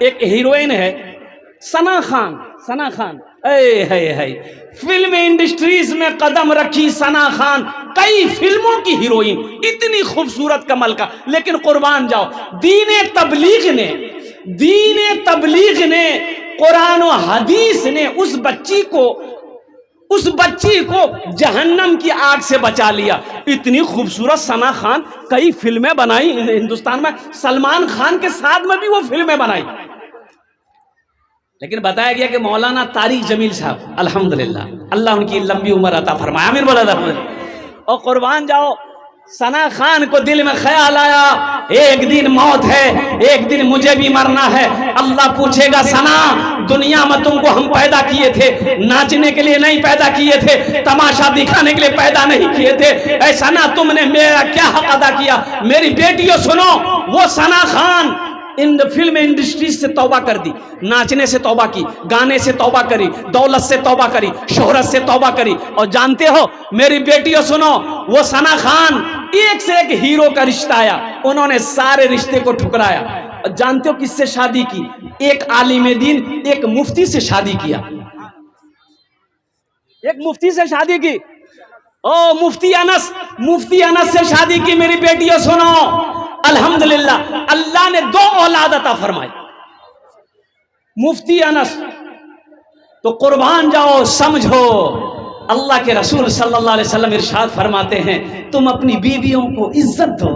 एक हीरोइन है सना खान, सना खान, है फिल्म इंडस्ट्रीज में कदम रखी सना खान, कई फिल्मों की हीरोइन, इतनी खूबसूरत कमल का। लेकिन कुर्बान जाओ, दीन तबलीग ने कुरान और हदीस ने उस बच्ची को जहन्नम की आग से बचा लिया। इतनी खूबसूरत सना खान, कई फिल्में बनाई हिंदुस्तान में, सलमान खान के साथ में भी वो फिल्में बनाई। लेकिन बताया गया कि मौलाना तारिक जमील साहब, अल्हम्दुलिल्लाह, अल्लाह उनकी लंबी उम्र अता फरमाए, आमीन बोला। और कुर्बान जाओ, सना खान को दिल में ख्याल आया, एक दिन मौत है, एक दिन मुझे भी मरना है। अल्लाह पूछेगा, सना, दुनिया में तुमको हम पैदा किए थे, नाचने के लिए नहीं पैदा किए थे, तमाशा दिखाने के लिए पैदा नहीं किए थे। ऐ सना, तुमने मेरा क्या हक अदा किया? मेरी बेटियों सुनो, वो सना खान इन फिल्म इंडस्ट्री से तौबा कर दी, नाचने से तौबा की, गाने से तौबा करी, दौलत से तौबा करी, शोहरत से तौबा करी। और जानते हो मेरी बेटियों सुनो, वो सना खान, एक से एक हीरो का रिश्ता आया, उन्होंने सारे रिश्ते को ठुकराया। और जानते हो किससे शादी की? एक आलिम दीन, एक मुफ्ती से शादी किया, एक मुफ्ती से शादी की। ओ मुफ्ती अनस से शादी की। मेरी बेटियों सुनो, अल्हम्दुलिल्लाह, अल्लाह ने 2 औलाद अता फरमाई, मुफ्ती अनस। तो कुर्बान जाओ, समझो, अल्लाह के रसूल सल्लल्लाहु अलैहि वसल्लम इरशाद फरमाते हैं, तुम अपनी बीवियों को इज्जत दो,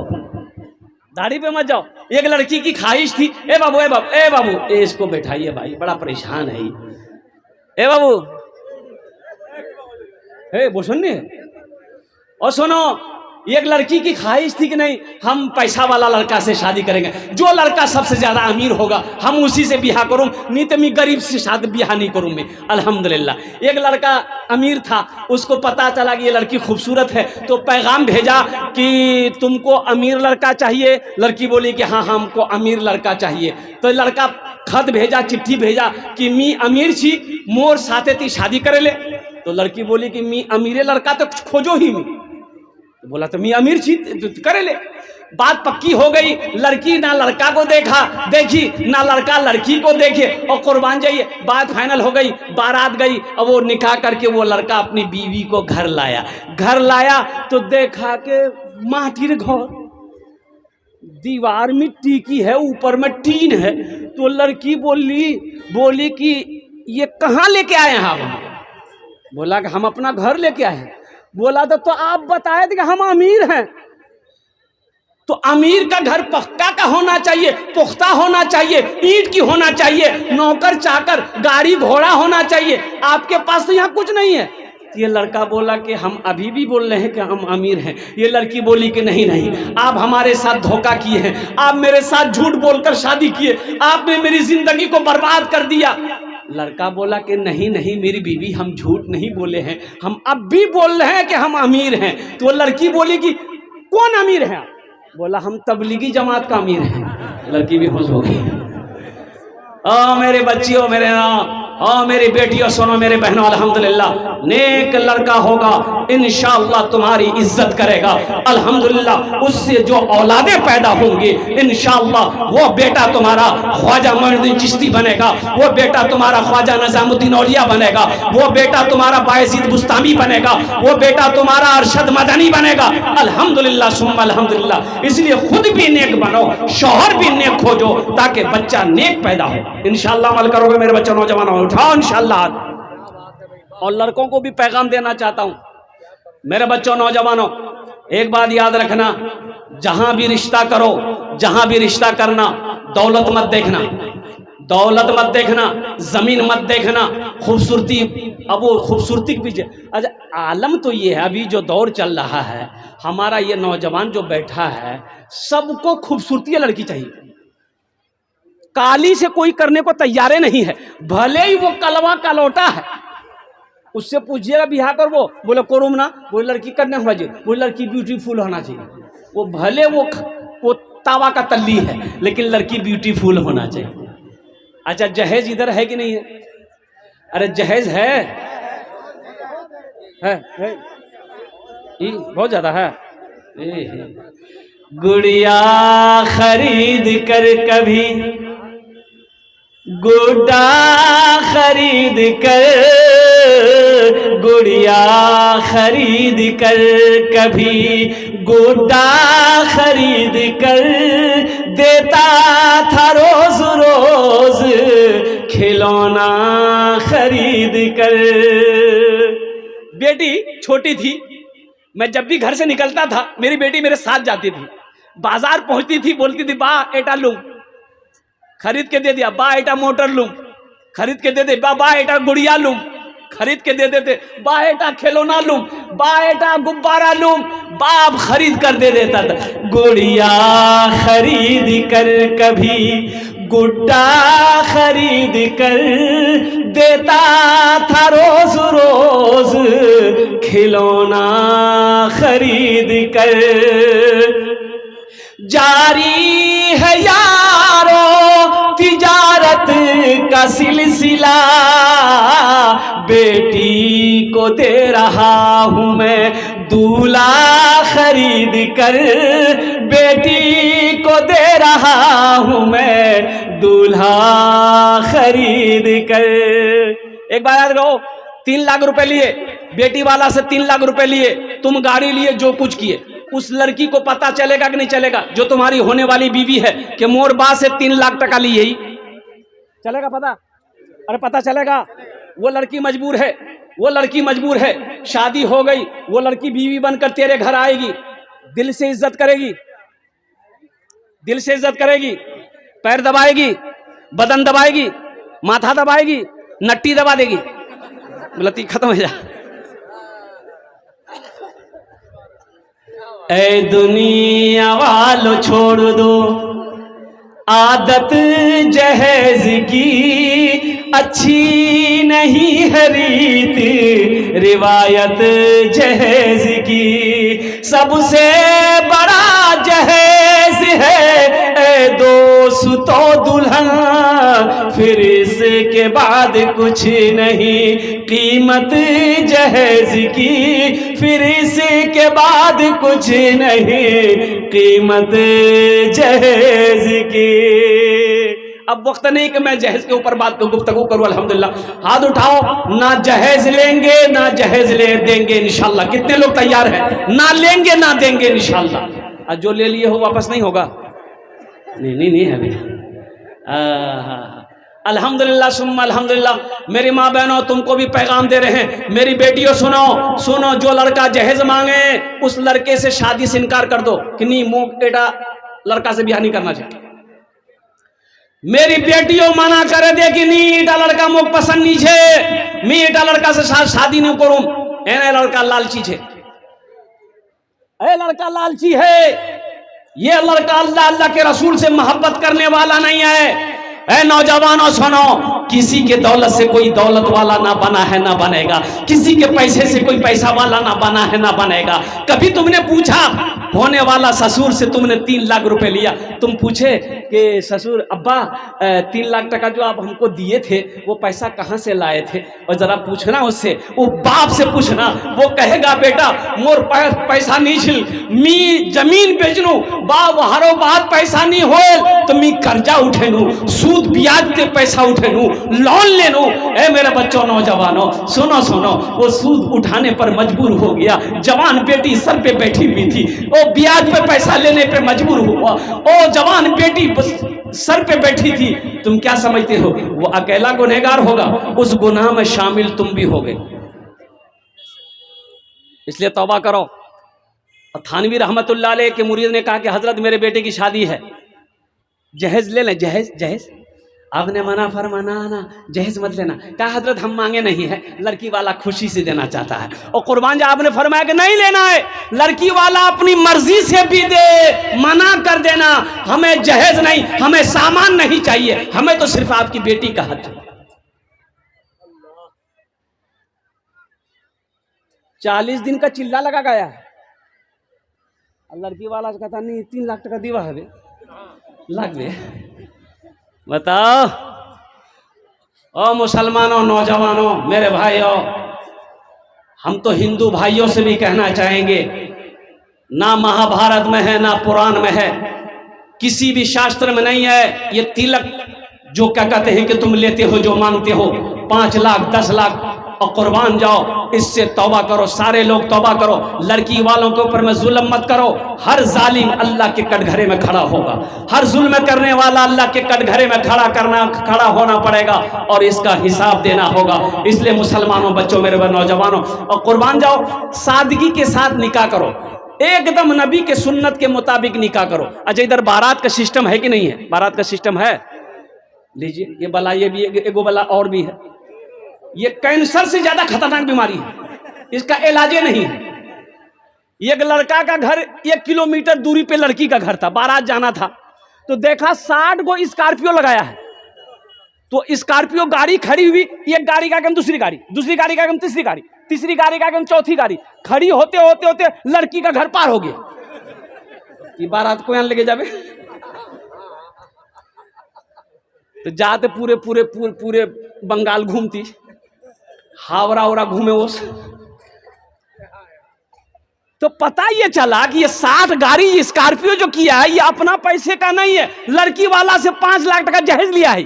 दाढ़ी पे मत जाओ। एक लड़की की ख्वाहिश थी, ए बाबू, इसको बैठाइए भाई, बड़ा परेशान है, ए बाबू, वो सुनने। और सुनो, एक लड़की की ख्वाहिश थी कि नहीं, हम पैसा वाला लड़का से शादी करेंगे, जो लड़का सबसे ज्यादा अमीर होगा हम उसी से ब्याह करूं, नहीं तो मैं गरीब से शादी ब्याह नहीं करूं मैं। अल्हम्दुलिल्लाह, एक लड़का अमीर था, उसको पता चला कि ये लड़की खूबसूरत है, तो पैगाम भेजा कि तुमको अमीर लड़का चाहिए? लड़की बोली कि हाँ, हमको अमीर लड़का चाहिए। तो लड़का खत भेजा, चिट्ठी भेजा कि मी अमीर छी, मोर साथे ती शादी करे ले। तो लड़की बोली कि मी अमीरे लड़का तो खोजो ही मी। तो बोला तो मैं अमीर छी, करे ले। बात पक्की हो गई, लड़की ना लड़का को देखी, ना लड़का लड़की को देखे, और कुर्बान जाइए, बात फाइनल हो गई, बारात गई। अब वो निकाह करके वो लड़का अपनी बीवी को घर लाया तो देखा के माटी घर, दीवार मिट्टी की है, ऊपर में टीन है। तो लड़की बोली कि ये कहाँ लेके आए हैं आप? बोला कि हम अपना घर लेके आए हैं। बोला तो आप बताए थे कि हम अमीर हैं। तो अमीर का घर पक्का का होना चाहिए, पुख्ता होना चाहिए, ईंट की होना चाहिए, नौकर चाकर, गाड़ी घोड़ा होना चाहिए। आपके पास तो यहाँ कुछ नहीं है। ये लड़का बोला कि हम अभी भी बोल रहे हैं कि हम अमीर हैं। ये लड़की बोली कि नहीं, आप हमारे साथ धोखा किए हैं, आप मेरे साथ झूठ बोलकर शादी किए, आपने मेरी जिंदगी को बर्बाद कर दिया। लड़का बोला कि नहीं, मेरी बीवी, हम झूठ नहीं बोले हैं, हम अब भी बोल रहे हैं कि हम अमीर हैं। तो वो लड़की बोली कि कौन अमीर है? बोला हम तबलीगी जमात का अमीर हैं। लड़की भी खुश हो गई। मेरे बच्चियों, मेरी बेटियों सुनो, मेरे बहनों, अल्हम्दुलिल्लाह, नेक लड़का होगा इंशाअल्लाह तुम्हारी इज्जत करेगा। अल्हम्दुलिल्लाह, उससे जो औलादे पैदा होंगे इंशाअल्लाह वो बेटा तुम्हारा ख्वाजा मोइनुद्दीन चिश्ती बनेगा, वो बेटा तुम्हारा ख्वाजा निजामुद्दीन औलिया बनेगा, वो बेटा तुम्हारा बायजीद बुस्तामी बनेगा, वो बेटा तुम्हारा अरशद मदनी बनेगा। अल्हम्दुलिल्लाह सुम्मा अल्हम्दुलिल्लाह। इसलिए खुद भी नेक बनो, शौहर भी नेक खोजो, ताकि बच्चा नेक पैदा हो। इंशाअल्लाह अमल करोगे मेरे बच्चों, नौजवानों, उठाओ इंशाअल्लाह। और लड़कों को भी पैगाम देना चाहता हूं, मेरे बच्चों, नौजवानों, एक बात याद रखना, जहां भी रिश्ता करो, जहां भी रिश्ता करना, दौलत मत देखना, जमीन मत देखना, खूबसूरती। अब वो खूबसूरती के पीछे, अच्छा, आलम तो ये है, अभी जो दौर चल रहा है, हमारा ये नौजवान जो बैठा है, सबको खूबसूरती लड़की चाहिए। काली से कोई करने को तैयार नहीं है, भले ही वो कलवा कलौटा है। उससे पूछिएगा बिहार कर, वो बोले करूम ना, वो लड़की करने हुआ जी, वो लड़की ब्यूटीफुल होना चाहिए। वो भले वो तावा का तल्ली है, लेकिन लड़की ब्यूटीफुल होना चाहिए। अच्छा, जहेज इधर है कि नहीं है? अरे जहेज है, बहुत ज्यादा है। गुड़िया खरीद कर कभी गुड्डा खरीद कर, गुड़िया खरीद कर, कभी गुड्डा खरीद कर देता था रोज रोज खिलौना खरीद कर। बेटी छोटी थी, मैं जब भी घर से निकलता था मेरी बेटी मेरे साथ जाती थी। बाजार पहुंचती थी, बोलती थी बा एटा लूं, खरीद के दे दिया। बा एटा मोटर लूं, खरीद के दे दे। बा एटा गुड़िया लूं, खरीद के दे देते। बा एटा खिलौना लूं, बा एटा गुब्बारा लूं, बाप खरीद कर दे देता था। गुड़िया खरीद कर, कभी गुड्डा खरीद कर देता था रोज रोज खिलौना खरीद कर। जारी है यारो तिजारत का सिलसिला, बेटी को दे रहा हूं मैं दूल्हा खरीद कर, बेटी को दे रहा हूं मैं दूल्हा खरीद कर। एक बार याद रहो, 3 लाख रुपए लिए बेटी वाला से, 3 लाख रुपए लिए, तुम गाड़ी लिए, जो कुछ किए, उस लड़की को पता चलेगा कि नहीं चलेगा, जो तुम्हारी होने वाली बीवी है, कि मोर बा से 3 लाख टका लिए ही चलेगा? पता? अरे पता चलेगा। वो लड़की मजबूर है, वो लड़की मजबूर है, शादी हो गई, वो लड़की बीवी बनकर तेरे घर आएगी, दिल से इज्जत करेगी, दिल से इज्जत करेगी, पैर दबाएगी, बदन दबाएगी, माथा दबाएगी, नट्टी दबा देगी, गलती खत्म हो जा। ऐ दुनिया वालों छोड़ दो आदत जहेज की, अच्छी नहीं है रीत रिवायत जहेज की। सबसे बड़ा जहेज है ऐ दोस्तों दुल्हन, फिर इसके बाद कुछ नहीं कीमत जहेज की, फिर इसके बाद कुछ नहीं कीमत जहेज की। अब वक्त नहीं कि मैं जहेज के ऊपर बात को गुफ्तगू करूं। अल्हम्दुलिल्लाह, हाथ उठाओ, ना जहेज लेंगे ना जहेज ले देंगे इंशाल्लाह। कितने लोग तैयार हैं? ना लेंगे ना देंगे इंशाल्लाह। और जो ले लिए हो वापस नहीं होगा? नहीं है भैया। अल्हम्दुलिल्लाह सुम्मा अल्हम्दुलिल्लाह। मेरी माँ बहनों, तुमको भी पैगाम दे रहे हैं। मेरी बेटियों सुनो सुनो, जो लड़का जहेज मांगे उस लड़के से शादी से इनकार कर दो कि नहीं, मुंह एटा लड़का से ब्याह नहीं करना चाहिए। मेरी बेटियों मना करे दे कि नहीं, एटा लड़का मुझे पसंद नहीं है, मैं एटा लड़का से शादी नहीं करूं। एने लड़का लालची है, ए लड़का लालची है, ये लड़का अल्लाह अल्लाह के रसूल से मोहब्बत करने वाला नहीं है। ऐ नौजवानों सुनो, किसी के दौलत से कोई दौलत वाला ना बना है ना बनेगा, किसी के पैसे से कोई पैसा वाला ना बना है ना बनेगा। कभी तुमने पूछा होने वाला ससुर से, तुमने 3 लाख रुपए लिया, तुम पूछे कि ससुर अब्बा 3 लाख टका जो आप हमको दिए थे वो पैसा कहाँ से लाए थे? और जरा पूछना उससे, वो बाप से पूछना, वो कहेगा बेटा मोर पैसा नहीं छिल, मी जमीन बेचनू, बाप हरो बात पैसा नहीं हो तो मी कर्जा उठेनू, सूद ब्याज पे पैसा उठेनू, लोन लेनू। ए मेरे बच्चों नौजवानों सुनो सुनो, वो सूद उठाने पर मजबूर हो गया, जवान बेटी सर पे बैठी हुई थी, वो ब्याज पे पैसा लेने पे मजबूर हुआ, ओ जवान बेटी सर पे बैठी थी। तुम क्या समझते हो वो अकेला गुनहगार होगा? उस गुनाह में शामिल तुम भी हो गए। इसलिए तौबा करो। थानवी रहमतुल्लाह अलैह के मुरीद ने कहा कि हजरत मेरे बेटे की शादी है, जहेज ले लें। जहेज जहेज आपने मना फरमाना ना, जहेज मत लेना। कहा हजरत हम मांगे नहीं है, लड़की वाला खुशी से देना चाहता है। और कुर्बान जब आपने फरमाया कि नहीं लेना है, लड़की वाला अपनी मर्जी से भी दे, मना कर देना, हमें जहेज नहीं, हमें सामान नहीं चाहिए, हमें तो सिर्फ आपकी बेटी का हक है। 40 दिन का चिल्ला लगा गया है, लड़की वाला कहता नहीं 3 लाख टका दीवा है लग गए। बताओ ओ मुसलमानों, नौजवानों, मेरे भाइयों, हम तो हिंदू भाइयों से भी कहना चाहेंगे, ना महाभारत में है ना पुराण में है, किसी भी शास्त्र में नहीं है ये तिलक जो क्या कहते हैं कि तुम लेते हो जो मांगते हो 5 लाख 10 लाख और कुर्बान जाओ, इससे तौबा करो, सारे लोग तौबा करो, लड़की वालों के ऊपर में जुल्म मत करो। हर जालिम अल्लाह के कटघरे में खड़ा होगा, हर जुल्म करने वाला अल्लाह के कटघरे में खड़ा होना पड़ेगा और इसका हिसाब देना होगा। इसलिए मुसलमानों, बच्चों, मेरे नौजवानों, और कुर्बान जाओ, सादगी के साथ निकाह करो, एकदम नबी के सुन्नत के मुताबिक निकाह करो। अच्छा, इधर बारात का सिस्टम है कि नहीं है? बारात का सिस्टम है, लीजिए ये बला, ये भी एगो बला और भी है। ये कैंसर से ज्यादा खतरनाक बीमारी है, इसका इलाजे नहीं है। एक लड़का का घर 1 किलोमीटर दूरी पे लड़की का घर था, बारात जाना था तो देखा 60 गो स्कॉर्पियो लगाया है। तो स्कॉर्पियो गाड़ी खड़ी हुई, एक गाड़ी का आगे दूसरी गाड़ी, दूसरी गाड़ी का आगे तीसरी गाड़ी, तीसरी गाड़ी का आगे चौथी गाड़ी, खड़ी होते होते होते लड़की का घर पार हो गया। ये बारात को यहाँ लेके जावे तो जाते पूरे पूरे पूरे पूरे बंगाल घूमती, हावड़ा उड़ा घूमे वो। तो पता ये चला कि ये 60 गाड़ी स्कॉर्पियो जो किया है ये अपना पैसे का नहीं है, लड़की वाला से 5 लाख टका जहेज लिया है।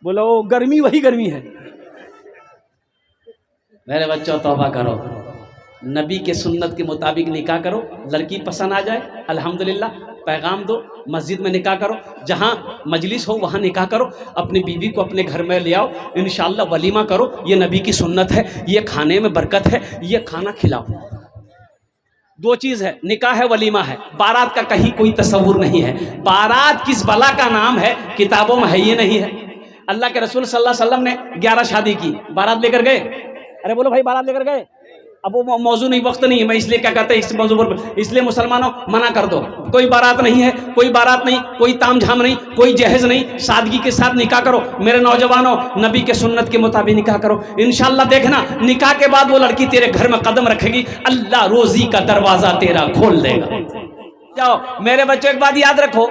बोलो गर्मी वही गर्मी है। मेरे बच्चों तौबा करो, नबी के सुन्नत के मुताबिक निकाह करो, लड़की पसंद आ जाए अल्हम्दुलिल्लाह, पैगाम दो, मस्जिद में निकाह करो, जहाँ मजलिस हो वहाँ निकाह करो, अपनी बीवी को अपने घर में ले आओ, इंशाअल्लाह वलीमा करो, ये नबी की सुन्नत है, ये खाने में बरकत है, ये खाना खिलाओ। 2 चीज़ है, निकाह है, वलीमा है। बारात का कहीं कोई तस्वुर नहीं है। बारात किस बला का नाम है, किताबों में है ये नहीं है। अल्लाह के रसूल सल्लल्लाहु अलैहि वसल्लम ने 11 शादी की, बारात लेकर गए? अरे बोलो भाई, बारात लेकर गए? अब वो मौजू नहीं, वक्त नहीं है, मैं इसलिए क्या कहते हैं इस मौजू पर, इसलिए मुसलमानों मना कर दो, कोई बारात नहीं है, कोई बारात नहीं, कोई तामझाम नहीं, कोई जहेज नहीं, सादगी के साथ निकाह करो। मेरे नौजवानों, नबी के सुन्नत के मुताबिक निकाह करो, इंशाअल्लाह देखना निकाह के बाद वो लड़की तेरे घर में कदम रखेगी, अल्लाह रोजी का दरवाजा तेरा खोल देगा। जाओ मेरे बच्चों, एक बात याद रखो,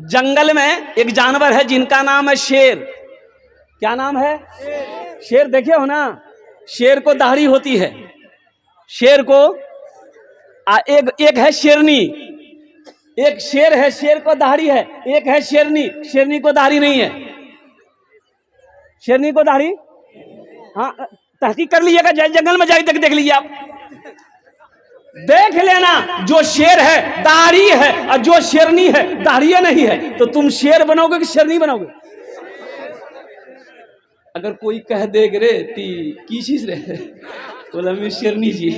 जंगल में एक जानवर है जिनका नाम है शेर। क्या नाम है? शेर। देखे हो ना, शेर को दाढ़ी होती है, शेर को एक है शेरनी, एक शेर है, शेर को दाढ़ी है, एक है शेरनी, शेरनी को दाढ़ी नहीं है। शेरनी को दाढ़ी, हाँ तहकीक कर लीजिएगा, जंगल में जाके देख लीजिए आप, देख लेना, जो शेर है दाढ़ी है और जो शेरनी है दाढ़ी नहीं है, तो तुम शेर बनोगे कि शेरनी बनोगे? अगर कोई कह दे रे की चीज रे, बोला मैं शेरनी जी,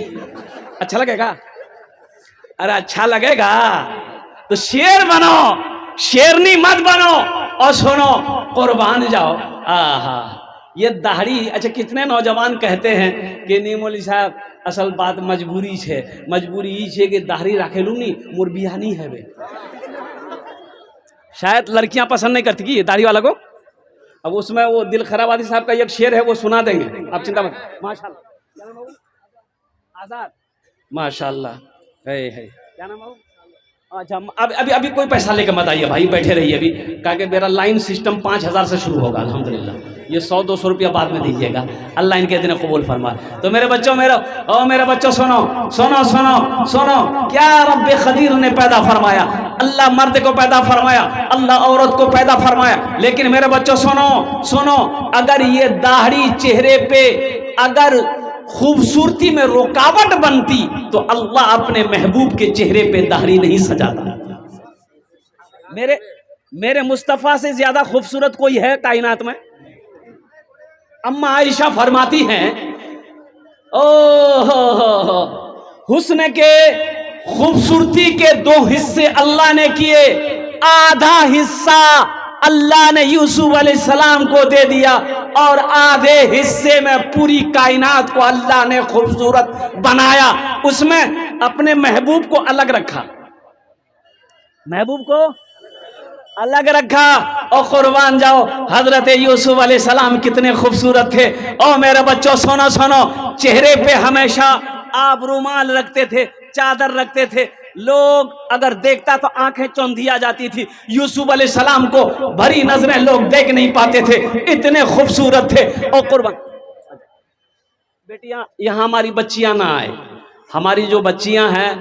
अच्छा लगेगा? अरे अच्छा लगेगा तो शेर बनो, शेरनी मत बनो। और सुनो, कुर्बान जाओ। आहा, ये दाढ़ी, अच्छा कितने नौजवान कहते हैं कि नहीं मौलवी साहब असल बात मजबूरी है, मजबूरी ये कि दाढ़ी रखेलू नहीं, मोर बिहानी है बे। शायद लड़कियां पसंद नहीं करती कि दाढ़ी वाला को। अब उसमें वो दिल खराबादी साहब का एक शेर है, वो सुना देंगे, आप चिंता मत। माशाल्लाह, आजाद, माशाल्लाह, है क्या नाम है? अच्छा, अभी कोई पैसा लेकर मत आइए भाई, बैठे रहिए अभी, क्योंकि मेरा लाइन सिस्टम 5000 से शुरू होगा अल्हम्दुलिल्लाह। ये 100-200 रुपया बाद में दीजिएगा, अल्लाह इनके दिन कबूल फरमा। तो मेरे बच्चों, मेरे बच्चों सुनो सुनो सुनो सुनो, क्या रब्बे खदीर ने पैदा फरमाया? अल्लाह मर्द को पैदा फरमाया, अल्लाह औरत को पैदा फरमाया, लेकिन मेरे बच्चों सुनो सुनो, अगर ये दाढ़ी चेहरे पे अगर खूबसूरती में रुकावट बनती तो अल्लाह अपने महबूब के चेहरे पे दाढ़ी नहीं सजाता। मेरे मुस्तफ़ा से ज्यादा खूबसूरत कोई है कायनात में? अम्मा आयशा फरमाती हैं, ओहो, हुस्न के खूबसूरती के 2 हिस्से अल्लाह ने किए, आधा हिस्सा अल्लाह ने यूसुफ अलैहिस्सलाम को दे दिया और आधे हिस्से में पूरी कायनात को अल्लाह ने खूबसूरत बनाया, उसमें अपने महबूब को अलग रखा, महबूब को अलग रखा। और कुर्बान जाओ, हजरत यूसुफ अलैहिस्सलाम कितने खूबसूरत थे। और मेरे बच्चों सुनो सुनो, चेहरे पे हमेशा आप रुमाल रखते थे, चादर रखते थे, लोग अगर देखता तो आंखें चौंधिया जाती थी। यूसुफ अलैहिस्सलाम को भरी नजरें लोग देख नहीं पाते थे, इतने खूबसूरत थे। और कुर्बान बेटियां, यहाँ हमारी बच्चियां ना आए, हमारी जो बच्चियां हैं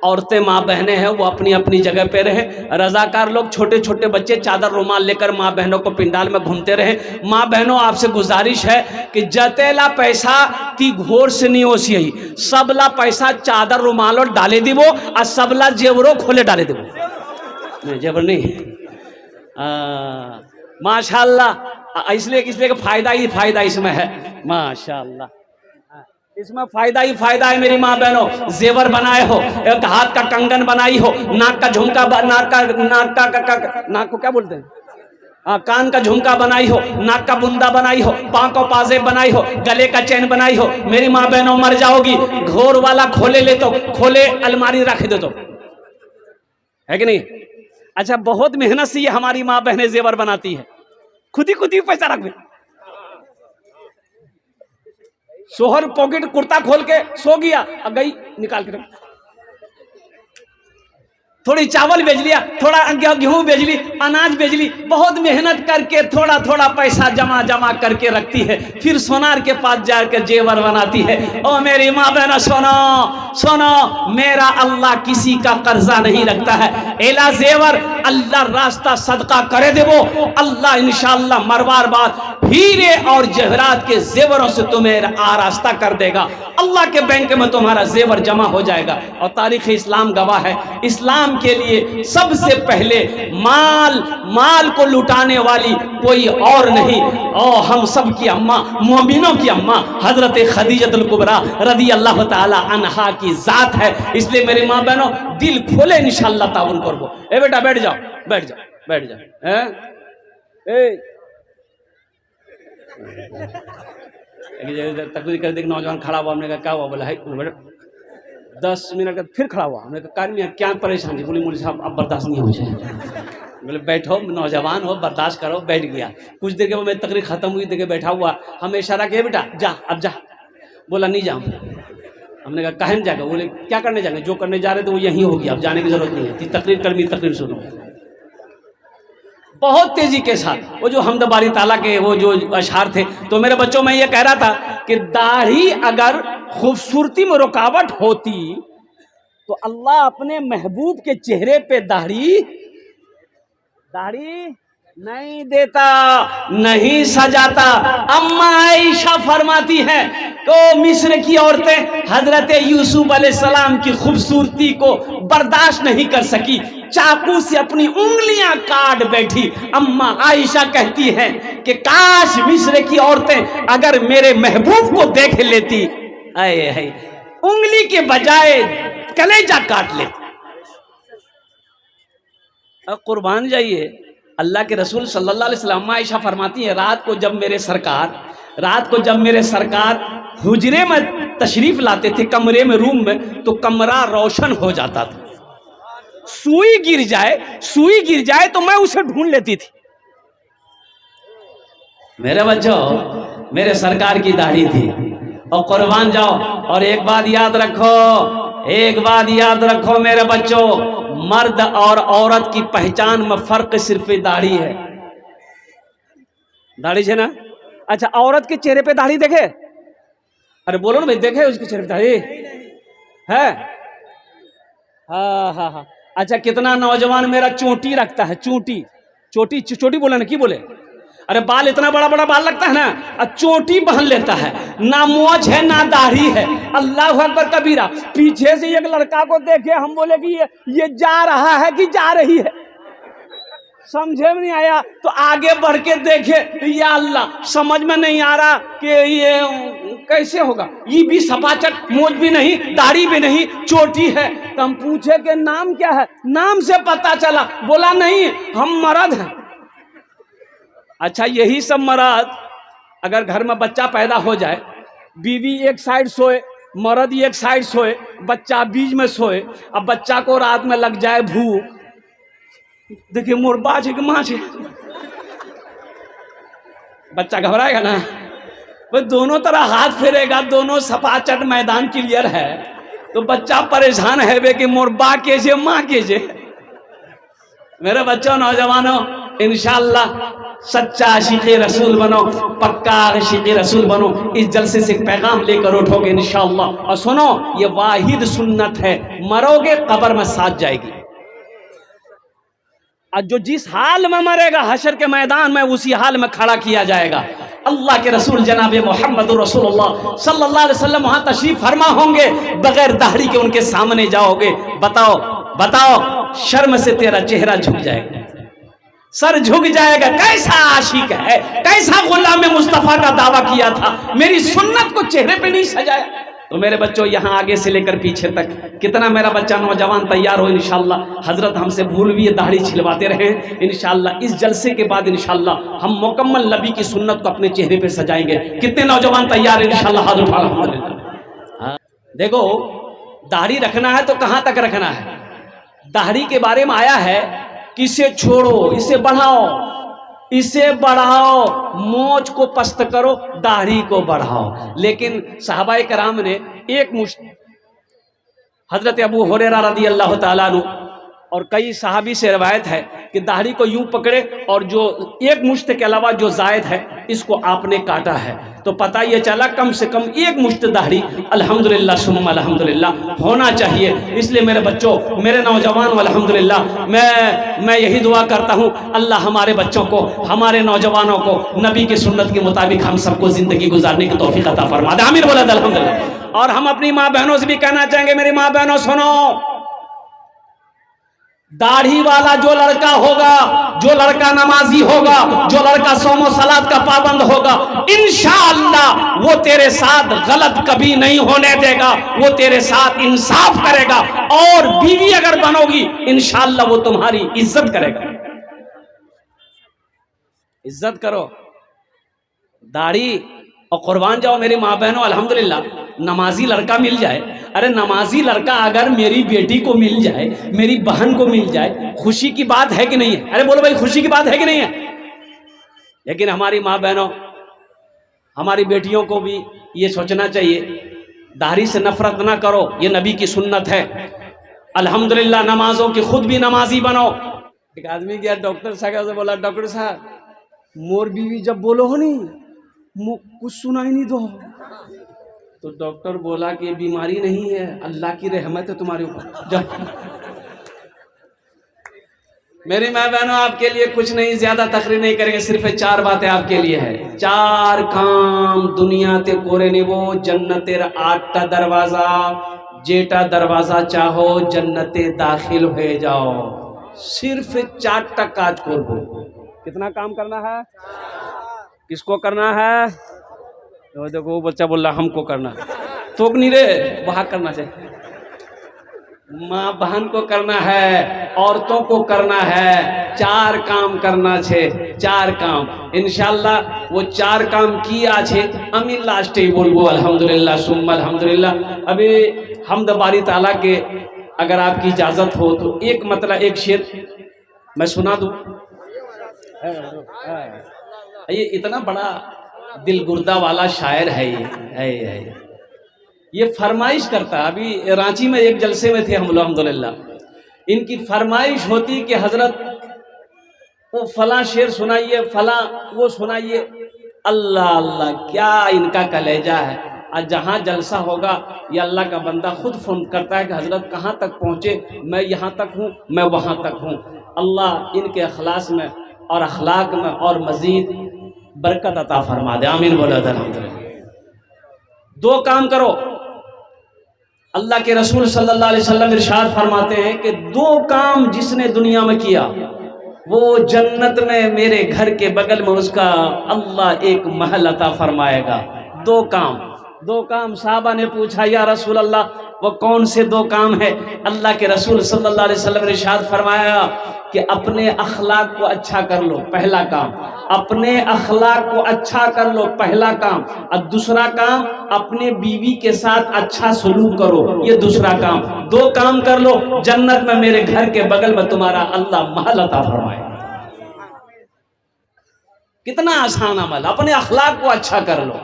औरतें माँ बहनें हैं वो अपनी अपनी जगह पे रहे। रजाकार लोग छोटे छोटे बच्चे चादर रुमाल लेकर माँ बहनों को पिंडाल में घूमते रहे। माँ बहनों आपसे गुजारिश है कि जतेला पैसा ती घोर से नहीं होसी यही सबला पैसा चादर रुमाल और डाले दिवो और सबला जेवरों खोले डाले दिवो। नहीं जेवर नहीं, माशाल्लाह। इसलिए फायदा ही फायदा इसमें है माशाल्लाह, इसमें फायदा ही फायदा है। मेरी माँ बहनों जेवर बनाए हो, एक हाथ का कंगन बनाई हो, नाक का झुमका, नाक को क्या बोलते हैं, कान का झुमका बनाई हो, नाक का बुंदा बनाई हो, पाँव को पाजेब बनाई हो, गले का चैन बनाई हो। मेरी माँ बहनों मर जाओगी, घोर वाला खोले ले तो खोले अलमारी रख दे तो, है कि नहीं? अच्छा, बहुत मेहनत से ये हमारी माँ बहनें जेवर बनाती है, खुद ही पैसा रख दे। सोहर पॉकेट कुर्ता खोल के सो गया, अब गई निकाल के रख, थोड़ी चावल बेच लिया, थोड़ा गेहूं बेच ली, अनाज बेच ली, बहुत मेहनत करके थोड़ा थोड़ा पैसा जमा करके रखती है, फिर सोनार के पास जाकर जेवर बनाती है। ओ मेरी माँ बहना सुनो, मेरा अल्लाह किसी का कर्जा नहीं रखता है। एला जेवर अल्लाह रास्ता सदका करे देवो, अल्लाह इंशाअल्लाह मरवार बाद हीरे और जहरात के जेवरों से तुम्हें आरास्ता कर देगा। अल्लाह के बैंक में तुम्हारा जेवर जमा हो जाएगा। और तारीख इस्लाम गवाह है, इस्लाम के लिए सबसे पहले माल को लुटाने वाली कोई और नहीं, और हम सब की अम्मा, मोमिनों की अम्मा हजरत खदीजतुल कुबरा रदी अल्लाह ताला अन्हा की जात है। इसलिए मेरी माँ बहनों दिल खोले इंशाअल्लाह ताउन करो। ए बेटा बैठ जाओ तकरीर कर देख नौजवान खड़ा हुआ, हमने कहा क्या हुआ, बोला है 10 मिनट का फिर खड़ा हुआ। हमने कहा क्या परेशानी, बोली मौलवी साहब अब बर्दाश्त नहीं हो जाए। बोले बैठो, नौजवान हो, बर्दाश्त करो। बैठ गया। कुछ देर के बाद मेरी तकरीर खत्म हुई, देखे बैठा हुआ, हमें इशारा किया बेटा जा अब जा। बोला नहीं जाऊँ। हमने कहा काहे जाएगा, बोले क्या करने जाएंगे, जो करने जा रहे थे वो यहीं होगी, अब जाने की जरूरत नहीं है, तकरीर कर, मेरी तकरीर सुनो। बहुत तेजी के साथ वो जो हमद बारी ताला के वो जो अशआर थे। तो मेरे बच्चों में ये कह रहा था कि दाढ़ी अगर खूबसूरती में रुकावट होती तो अल्लाह अपने महबूब के चेहरे पे दाढ़ी नहीं देता, नहीं सजाता। अम्मा आयशा फरमाती है तो मिस्र की औरतें हजरत यूसुफ अलैहिस्सलाम की खूबसूरती को बर्दाश्त नहीं कर सकी, चाकू से अपनी उंगलियां काट बैठी। अम्मा आयशा कहती हैं कि काश मिस्र की औरतें अगर मेरे महबूब को देख लेती, आए उंगली के बजाय कलेजा काट लेती। कुर्बान जाइए, अल्लाह के रसूल सल्लल्लाहु अलैहि वसल्लम आयशा फरमाती है रात को जब मेरे सरकार हुजरे में तशरीफ लाते थे, कमरे में, रूम में, तो कमरा रोशन हो जाता था। सुई गिर जाए तो मैं उसे ढूंढ लेती थी। मेरे बच्चों, मेरे सरकार की दाढ़ी थी। और कुर्बान जाओ, और एक बात याद रखो मेरे बच्चों, मर्द और औरत की पहचान में फर्क सिर्फ दाढ़ी है। दाढ़ी है ना? अच्छा, औरत के चेहरे पे दाढ़ी देखे? अरे बोलो ना भाई, देखे उसके चेहरे पे दाढ़ी है? हाँ। अच्छा, कितना नौजवान मेरा चोटी रखता है, चोटी बोले ना, की बोले? अरे बाल इतना बड़ा बाल लगता है ना, चोटी पहन लेता है, ना मोछ है ना दाढ़ी है। अल्लाह अकबर कबीरा। पीछे से एक लड़का को देखे, हम बोले कि ये जा रहा है कि जा रही है, समझे में नहीं आया। तो आगे बढ़ के देखे, या अल्लाह, समझ में नहीं आ रहा कि ये कैसे होगा। ये भी सपाचट, मोछ भी नहीं, दाढ़ी भी नहीं, चोटी है। तो हम पूछे कि नाम क्या है? नाम से पता चला। बोला नहीं, हम मर्द हैं। अच्छा, यही सब मर्द, अगर घर में बच्चा पैदा हो जाए, बीवी एक साइड सोए, मर्द एक साइड सोए, बच्चा बीच में सोए, अब बच्चा को रात में लग जाए भूख, देखिए मोर बाज है कि माँ है, बच्चा घबराएगा ना? वो दोनों तरह हाथ फेरेगा, दोनों सपाचट, मैदान क्लियर है, तो बच्चा परेशान है वे कि मोर बा के जे माँ के जे। मेरे बच्चों, नौजवानों, इंशाअल्लाह सच्चा आशिक़ रसूल बनो, पक्का आशिक़ रसूल बनो। इस जलसे से पैगाम लेकर उठोगे इंशाअल्लाह। और सुनो, ये वाहिद सुन्नत है, मरोगे कब्र में साथ जाएगी। और जो जिस हाल में मरेगा हशर के मैदान में उसी हाल में खड़ा किया जाएगा। अल्लाह के रसूल जनाब मोहम्मद रसूलुल्लाह सल्लल्लाहु अलैहि वसल्लम वहां तशरीफ फरमा होंगे, बगैर दाढ़ी के उनके सामने जाओगे। बताओ बताओ, शर्म से तेरा चेहरा झुक जाएगा, सर झुक जाएगा। कैसा आशिक है, कैसा गुलाम मुस्तफा का दावा किया था, मेरी सुन्नत को चेहरे पे नहीं सजाया। तो मेरे बच्चों, यहाँ आगे से लेकर पीछे तक कितना मेरा बच्चा नौजवान तैयार हो इंशाअल्लाह। हजरत हमसे भूल भी दाढ़ी छिलवाते रहे इंशाअल्लाह। इस जलसे के बाद इंशाअल्लाह हम मुकम्मल नबी की सुन्नत को अपने चेहरे पे सजाएंगे। कितने नौजवान तैयार हैं इंशाअल्लाह? हाथ उठा लो। देखो, दाढ़ी रखना है तो कहाँ तक रखना है? दाढ़ी के बारे में आया है कि इसे छोड़ो, इसे बढ़ाओ, इसे बढ़ाओ, मोच को पस्त करो, दाढ़ी को बढ़ाओ। लेकिन सहाबाए कराम ने एक मुश्त, हजरत अबू हुरैरा रज़ी अल्लाह ताला अन्हु और कई सहाबी से रवायत है कि दाढ़ी को यूं पकड़े और जो एक मुश्त के अलावा जो जायद है इसको आपने काटा है। तो पता ये चला कम से कम एक मुश्त दाढ़ी अल्हम्दुलिल्लाह सुम्मा अल्हम्दुलिल्लाह होना चाहिए। इसलिए मेरे बच्चों, मेरे नौजवान, अल्हम्दुलिल्लाह मैं यही दुआ करता हूँ, अल्लाह हमारे बच्चों को, हमारे नौजवानों को नबी की सुन्नत के मुताबिक हम सबको जिंदगी गुजारने की तौफीक अता फरमा दे। आमीन बोला अल्हम्दुलिल्लाह। और हम अपनी माँ बहनों से भी कहना चाहेंगे, मेरी माँ बहनों सुनो, दाढ़ी वाला जो लड़का होगा, जो लड़का नमाजी होगा, जो लड़का सोमो सलात का पाबंद होगा, इंशाअल्लाह वो तेरे साथ गलत कभी नहीं होने देगा, वो तेरे साथ इंसाफ करेगा। और बीवी अगर बनोगी इंशाअल्लाह वो तुम्हारी इज्जत करेगा। इज्जत करो, दाढ़ी और कुर्बान जाओ मेरी माँ बहनों। अल्हम्दुलिल्लाह नमाजी लड़का मिल जाए, अरे नमाजी लड़का अगर मेरी बेटी को मिल जाए, मेरी बहन को मिल जाए, खुशी की बात है कि नहीं है? अरे बोलो भाई, खुशी की बात है कि नहीं है? लेकिन हमारी माँ बहनों, हमारी बेटियों को भी ये सोचना चाहिए, दाढ़ी से नफरत ना करो, ये नबी की सुन्नत है। अल्हम्दुलिल्लाह नमाजों की खुद भी नमाजी बनो। एक आदमी गया डॉक्टर साहब से, बोला डॉक्टर साहब मोर बीवी जब बोलो हो नहीं कुछ सुनाई नहीं दो। तो डॉक्टर बोला कि बीमारी नहीं है, अल्लाह की रहमत है तुम्हारे ऊपर। मेरी माँ बहनों, आपके लिए कुछ नहीं, ज्यादा तकरीर नहीं करेंगे, सिर्फ 4 बातें आपके लिए है। 4 काम दुनिया ते कोरे निबो, जन्नतेर 8टा दरवाजा, जेटा दरवाजा चाहो जन्नते दाखिल हो जाओ। सिर्फ 4टा काज करबो। कितना काम करना है? किसको करना है? तो देखो वो बच्चा बोल रहा हमको करना, तो नहीं रे, वहाँ करना चाहिए। माँ बहन को करना है, औरतों को करना है, 4 काम करना छे। 4 काम इंशाअल्लाह वो 4 काम किया छे। अमीन लास्ट ही बोलबो अल्हम्दुलिल्लाह सुम्मा अल्हम्दुलिल्लाह। अभी हमद बारी ताला के अगर आपकी इजाजत हो तो एक मतलब एक शेर मैं सुना दूं। ये इतना बड़ा दिल गुर्दा वाला शायर है ये फरमाइश करता। अभी रांची में एक जलसे में थे हम लोग अल्हम्दुलिल्लाह, इनकी फरमाइश होती कि हजरत वो फला शेर सुनाइए, फला वो सुनाइए। अल्लाह अल्लाह क्या इनका कलेजा है। आज जहाँ जलसा होगा ये अल्लाह का बंदा खुद फोन करता है कि हजरत कहाँ तक पहुँचे, मैं यहाँ तक हूँ, मैं वहाँ तक हूँ। अल्लाह इनके अखलास में और अखलाक में और मजीद बरकत अता फरमा दे। आमीन बोला अल्हम्दुलिल्लाह। 2 काम करो। अल्लाह के रसूल सल्लल्लाहु अलैहि वसल्लम इरशाद फरमाते हैं कि 2 काम जिसने दुनिया में किया वो जन्नत में मेरे घर के बगल में उसका अल्लाह एक महल अता फरमाएगा। 2 काम साहबा ने पूछा या रसूल अल्लाह वो कौन से 2 काम है? अल्लाह के रसूल सल्लल्लाहु अलैहि वसल्लम ने इरशाद फरमाया कि अपने अखलाक को अच्छा कर लो, पहला काम। अपने अखलाक को अच्छा कर लो, पहला काम। और दूसरा काम अपने बीवी के साथ अच्छा सलूक करो, ये दूसरा काम। 2 काम कर लो, जन्नत में मेरे घर के बगल में तुम्हारा अल्लाह महल अता फरमाए। कितना आसान अमल, अपने अखलाक को अच्छा कर लो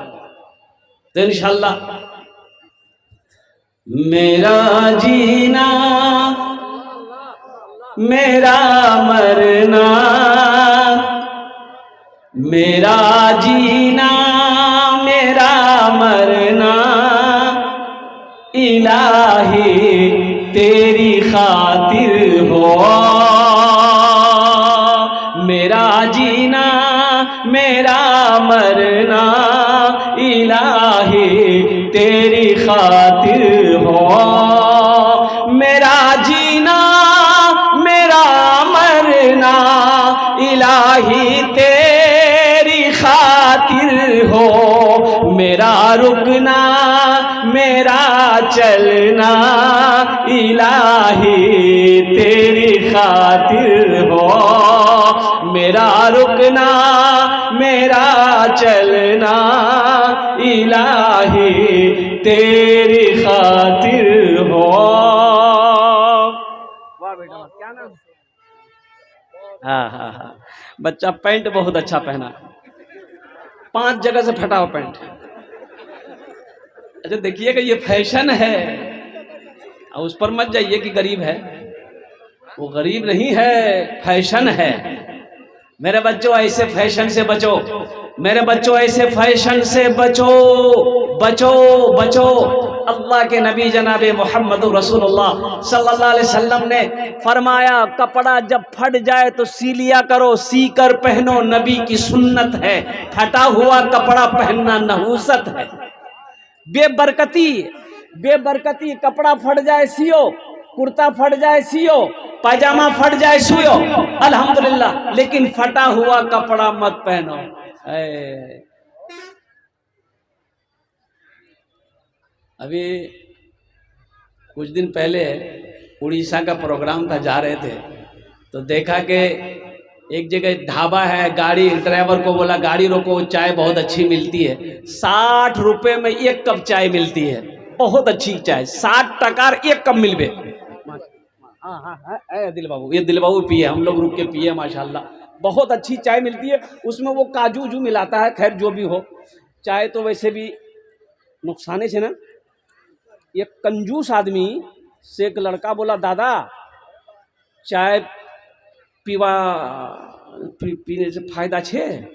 तो इंशाअल्लाह मेरा जीना मेरा मरना मेरा जीना मेरा मरना इलाही तेरी खातिर हो। मेरा जीना मेरा मरना इलाही तेरी खातिर हो। मेरा जीना मेरा मरना इलाही तेरी खातिर हो। मेरा रुकना मेरा चलना इलाही तेरी खातिर हो। मेरा रुकना मेरा चलना इलाही तेरी खातिर हो। वाह बेटा, क्या नाम? हाँ, बच्चा पैंट बहुत अच्छा पहना, 5 जगह से फटा हुआ पैंट। अच्छा देखिएगा, ये फैशन है और उस पर मत जाइए कि गरीब है, वो गरीब नहीं है, फैशन है। मेरे बच्चों ऐसे फैशन से बचो, मेरे बच्चों ऐसे फैशन से बचो बचो बचो। अल्लाह के नबी जनाबे मोहम्मद रसूलुल्लाह सल्लल्लाहु अलैहि वसल्लम ने फरमाया, कपड़ा जब फट जाए तो सी लिया करो, सी कर पहनो, नबी की सुन्नत है। फटा हुआ कपड़ा पहनना नहूसत है, बेबरकती। बेबरकती, कपड़ा फट जाए सियो, कुर्ता फट जाए सियो, पायजामा फट जाए सियो, अल्हम्दुलिल्लाह, लेकिन फटा हुआ कपड़ा मत पहनो। अभी कुछ दिन पहले उड़ीसा का प्रोग्राम था, जा रहे थे तो देखा कि एक जगह ढाबा है, गाड़ी ड्राइवर को बोला गाड़ी रोको, चाय बहुत अच्छी मिलती है। 60 रुपए में 1 कप चाय मिलती है, बहुत अच्छी चाय, 60 टकार 1 कप मिलबे। हाँ, दिल बाबू, ये दिल बाबू पिए, हम लोग रुक के पिए, माशाल्लाह बहुत अच्छी चाय मिलती है। उसमें वो काजू उजू मिलाता है, खैर जो भी हो, चाय तो वैसे भी नुकसाने से ना। ये कंजूस आदमी से एक लड़का बोला, दादा चाय पीने से फायदा छे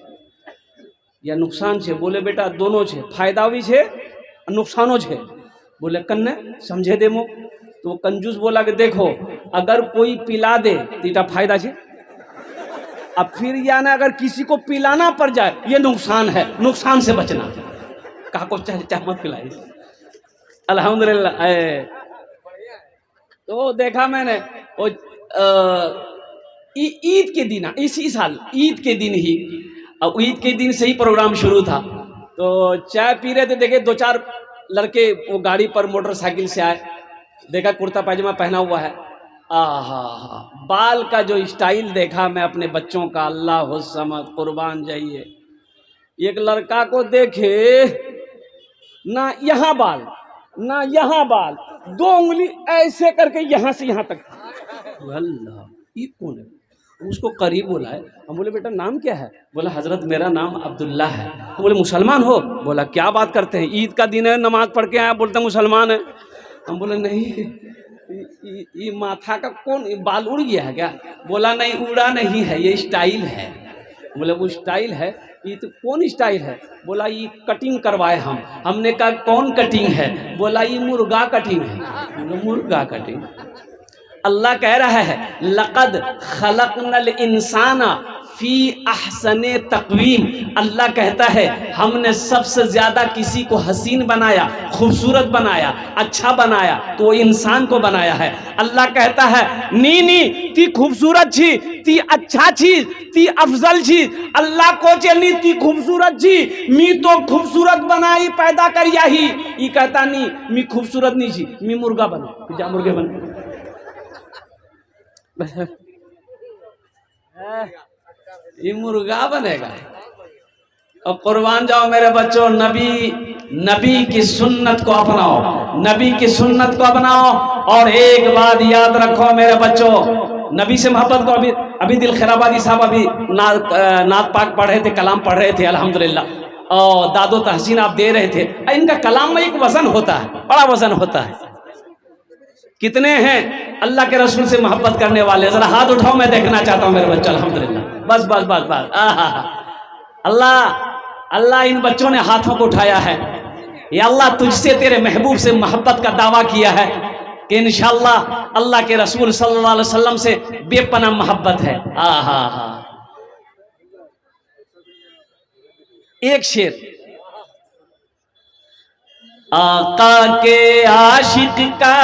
या नुकसान छे? बोले बेटा दोनों छे, फायदा भी छे नुकसानो छे। बोले कन्ने समझे दे मो। तो कंजूस बोला कि देखो, अगर कोई पिला दे तो इटा फायदा छे, अब फिर या ना अगर किसी को पिलाना पड़ जाए ये नुकसान है, नुकसान से बचना। कहा को चाय मत पिलाई, अल्हम्दुलिल्लाह। तो देखा मैंने वो ईद के दिन, इसी साल ईद के दिन ही, अब ईद के दिन से ही प्रोग्राम शुरू था, तो चाय पी रहे थे, देखे 2-4 लड़के वो गाड़ी पर मोटरसाइकिल से आए, देखा कुर्ता पायजामा पहना हुआ है। आहा, बाल का जो स्टाइल देखा मैं अपने बच्चों का, अल्लाह हो समझ कुर्बान जाइए। एक लड़का को देखे ना यहाँ बाल ना यहाँ बाल, 2 उंगली ऐसे करके यहाँ से यहाँ तक। अल्लाह, ये कौन है? उसको करीब बोला है, हम बोले बेटा नाम क्या है? बोला हजरत मेरा नाम अब्दुल्ला है। हम बोले मुसलमान हो? बोला क्या बात करते हैं, ईद का दिन है, नमाज पढ़ के आया, बोलते मुसलमान है। हम बोले नहीं, ये माथा का कौन बाल उड़ गया है क्या? बोला नहीं, उड़ा नहीं है, ये स्टाइल है। बोले वो स्टाइल है, ये तो कौन स्टाइल है? बोला ये कटिंग करवाए हम। हमने कहा कौन कटिंग है? बोला ये मुर्गा कटिंग है। मुर्गा कटिंग? अल्लाह कह रहा है लक़द खलक़नल इंसाना फी अहसने तक़वीम। अल्लाह कहता है हमने सबसे ज़्यादा किसी को हसीन बनाया, खूबसूरत बनाया, अच्छा बनाया तो वो इंसान को बनाया है। अल्लाह कहता है नी नी ती खूबसूरत छी, ती अच्छा छी, ती अफजल छी। अल्लाह को चलनी ती खूबसूरत छी, मी तो खूबसूरत बनाई पैदा करिया ही। ये कहता नहीं मी खूबसूरत नहीं छी, मी मुर्गा बना, जा मुर्गे बना। ये मुर्गा बनेगा। और कुर्बान जाओ मेरे बच्चों, नबी की सुन्नत को अपनाओ, नबी की सुन्नत को अपनाओ। और एक बात याद रखो मेरे बच्चों, नबी से मोहब्बत को, अभी दिल खैराबादी साहब अभी नात पाक पढ़ रहे थे, कलाम पढ़ रहे थे अल्हम्दुलिल्लाह, और दादो तहसीन आप दे रहे थे। इनका कलाम में एक वजन होता है, बड़ा वजन होता है। कितने हैं अल्लाह के रसूल से मोहब्बत करने वाले? जरा हाथ उठाओ, मैं देखना चाहता हूं मेरे बच्चे। अल्हम्दुलिल्लाह, बस बस बस बस। अल्लाह अल्लाह इन बच्चों ने हाथों को उठाया है, या अल्लाह तुझसे तेरे महबूब से मोहब्बत का दावा किया है कि इंशाअल्लाह अल्लाह के रसूल सल्लल्लाहु अलैहि वसल्लम से बेपनाह मोहब्बत है। हा एक शेर, आका के आशिक का,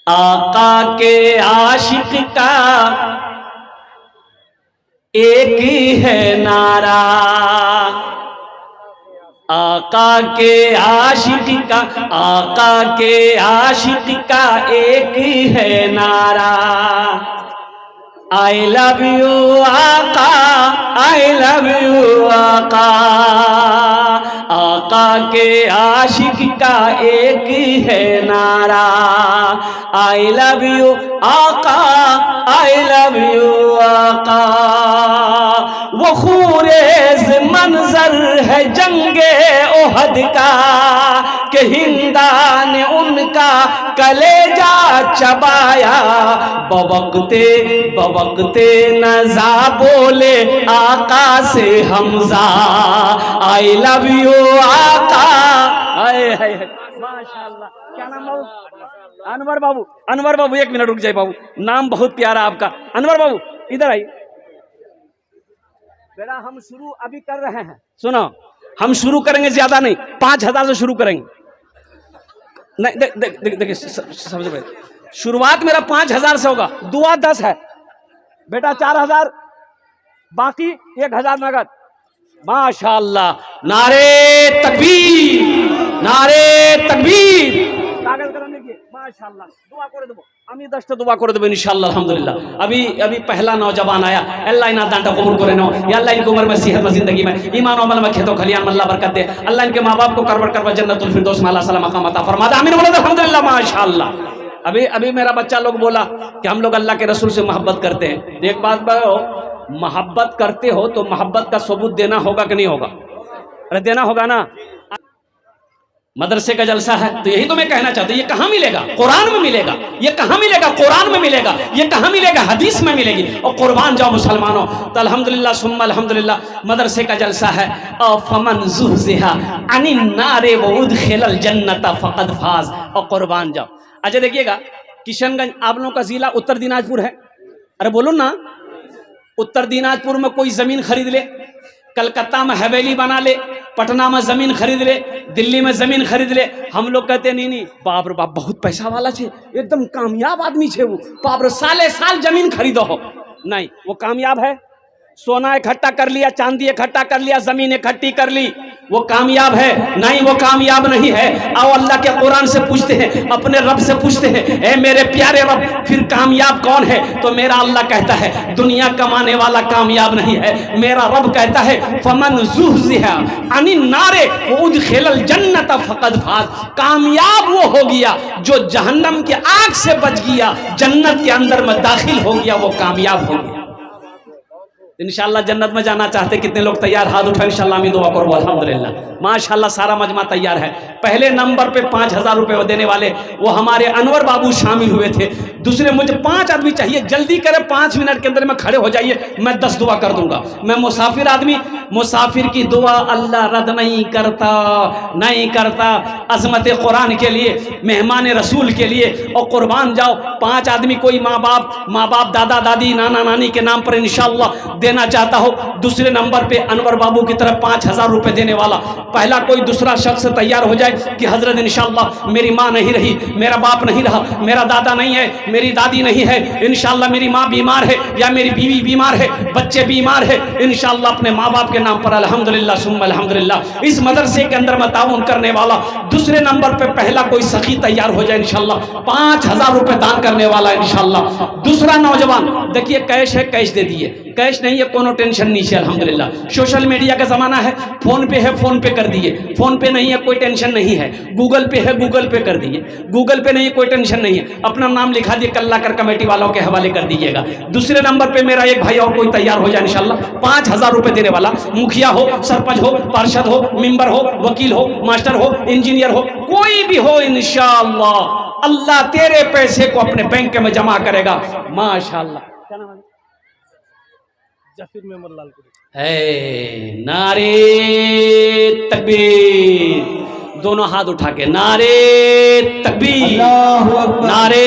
आका के आशिक का एक है नारा, आका के आशिक का, आका के आशिक का एक है नारा, आई लव यू आका, आई लव यू आका, आका के आशिक का एक है नारा, आई लव यू आका, आई लव यू आका। वो खूरेज मंजर है जंगे ओहद का कि हिंदा ने उनका कलेजा चबाया, बवक्ते बवक्ते नजा बोले आका से हमजा, आई लव यू आका। माशाअल्लाह, क्या नाम बाबू? अनवर बाबू। अनवर बाबू एक मिनट रुक जाए बाबू, नाम बहुत प्यारा आपका। अनवर बाबू इधर आइए बेटा, हम शुरू अभी कर रहे हैं, सुनो हम शुरू करेंगे, ज्यादा नहीं, 5,000 से शुरू करेंगे। नहीं देखिए समझ में, शुरुआत मेरा 5,000 से होगा, दुआ 10 है बेटा, 4,000 बाकी 1,000 नगद। माशाअल्लाह, नारे तकबीर, नारे तकबीर। कागज कलम लिखिए। माशाअल्लाह, दुआ করে দেব আমি 10টা দোয়া করে দেব इंशाअल्लाह अल्हम्दुलिल्लाह। अभी पहला नौजवान आया, अल्लाह इना दांटा कबूल करे नो, या अल्लाह इनको उम्र में सेहत में जिंदगी में ईमान और अमल में खेतों खलियान में अल्लाह बरकत दे, अल्लाह इनके माँ बाप को करवर करवर जन्नतुल फिरदौस में अल्लाह सलाम मकाम अता फरमा दे, आमीन बोलो अल्हम्दुलिल्लाह। माशाअल्लाह, अभी मेरा बच्चा लोग बोला कि हम लोग अल्लाह के रसूल से मोहब्बत करते हैं। एक बात बताओ, मोहब्बत करते हो तो मोहब्बत का सबूत देना होगा कि नहीं होगा? अरे देना होगा ना। मदरसे का जलसा है तो यही तो मैं कहना चाहता हूँ, ये कहाँ मिलेगा? कुरान में मिलेगा। ये कहाँ मिलेगा? कुरान में मिलेगा। ये कहाँ मिलेगा? हदीस में मिलेगी। और कुर्बान जाओ मुसलमानों। तो अल्हम्दुलिल्लाह सुम्मा अल्हम्दुलिल्लाह मदरसे का जलसा है। और फमन ज़ुहज़िहा अनिन नारे व उदखिलल जन्नत फ़क़द फ़ाज़। और कुर्बान जाओ। अच्छा देखिएगा, किशनगंज आप लोगों का जिला उत्तर दिनाजपुर है। अरे बोलो ना, उत्तर दिनाजपुर में कोई जमीन खरीद ले, कलकत्ता में हवेली बना ले, पटना में जमीन खरीद ले, दिल्ली में जमीन खरीद ले, हम लोग कहते नहीं बाप रे बाप बहुत पैसा वाला छे, एकदम कामयाब आदमी छे वो, बाप रे साले साल जमीन खरीदो हो। नहीं, वो कामयाब है? सोना इकट्ठा कर लिया, चांदी इकट्ठा कर लिया, जमीन इकट्ठी कर ली, वो कामयाब है? नहीं, वो कामयाब नहीं है। आओ अल्लाह के कुरान से पूछते हैं, अपने रब से पूछते हैं, ए मेरे प्यारे रब फिर कामयाब कौन है? तो मेरा अल्लाह कहता है दुनिया कमाने वाला कामयाब नहीं है। मेरा रब कहता है फमन ज़ुहज़िहा अनिन नारे व उदखिलल जन्नत फ़क़द फ़ाज़। कामयाब वो हो गया जो जहन्नम की आग से बच गया, जन्नत के अंदर में दाखिल हो गया, वो कामयाब हो गया। इंशाअल्लाह जन्नत में जाना चाहते कितने लोग तैयार? हाथ उठाओ, इंशाअल्लाह हम दुआ करो। अल्हम्दुलिल्लाह माशाअल्लाह सारा मजमा तैयार है। पहले नंबर पे 5,000 रुपये देने वाले वो हमारे अनवर बाबू शामिल हुए थे। दूसरे मुझे 5 आदमी चाहिए, जल्दी करें, 5 मिनट के अंदर में खड़े हो जाइए, मैं 10 दुआ कर दूंगा। मैं मुसाफिर आदमी, मुसाफिर की दुआ अल्लाह रद्द नहीं करता, नहीं करता। अजमत कुरान के लिए, मेहमान रसूल के लिए और कुर्बान जाओ। 5 आदमी, कोई माँ बाप दादा दादी नाना नानी के नाम पर इंशाअल्लाह देना चाहता हो। दूसरे नंबर पे अनवर बाबू की तरफ 5,000 रुपये देने वाला पहला कोई दूसरा शख्स तैयार हो जाए कि हजरत इंशाअल्लाह मेरी माँ नहीं रही, मेरा बाप नहीं रहा, मेरा दादा नहीं है, मेरी दादी नहीं है, इंशाअल्लाह मेरी माँ बीमार है या मेरी बीवी बीमार है, बच्चे बीमार है, इंशाअल्लाह अपने माँ बाप के नाम पर अल्हम्दुलिल्लाह सुम्मा अल्हम्दुलिल्लाह इस मदरसे के अंदर में ताउन करने वाला। दूसरे नंबर पे पहला कोई सखी तैयार हो जाए इंशाअल्लाह, 5,000 रुपये दान करने वाला इंशाअल्लाह। दूसरा नौजवान देखिए, कैश है, कैश दे दिए, कैश नहीं है कोनो टेंशन नहीं है अल्हम्दुलिल्लाह। सोशल मीडिया का जमाना है, फोन पे है फोन पे कर दिए, फोन पे नहीं है कोई टेंशन नहीं है, गूगल पे है गूगल पे कर दिए, गूगल पे नहीं है कोई टेंशन नहीं है, अपना नाम लिखा दिए, कल्ला कर कमेटी वालों के हवाले कर दीजिएगा। दूसरे नंबर पे मेरा एक भाई और कोई तैयार हो जाए इंशाअल्लाह, 5,000 रुपये देने वाला, मुखिया हो, सरपंच हो, पार्षद हो, मेंबर हो, वकील हो, मास्टर हो, इंजीनियर हो, कोई भी हो, इंशाअल्लाह अल्लाह तेरे पैसे को अपने बैंक में जमा करेगा। माशाअल्लाह। क्या नाम है? जफीर मेमन लालपुरी। है नारे तकबीर, दोनों हाथ उठा के नारे तकबीर, अल्लाहु अकबर, नारे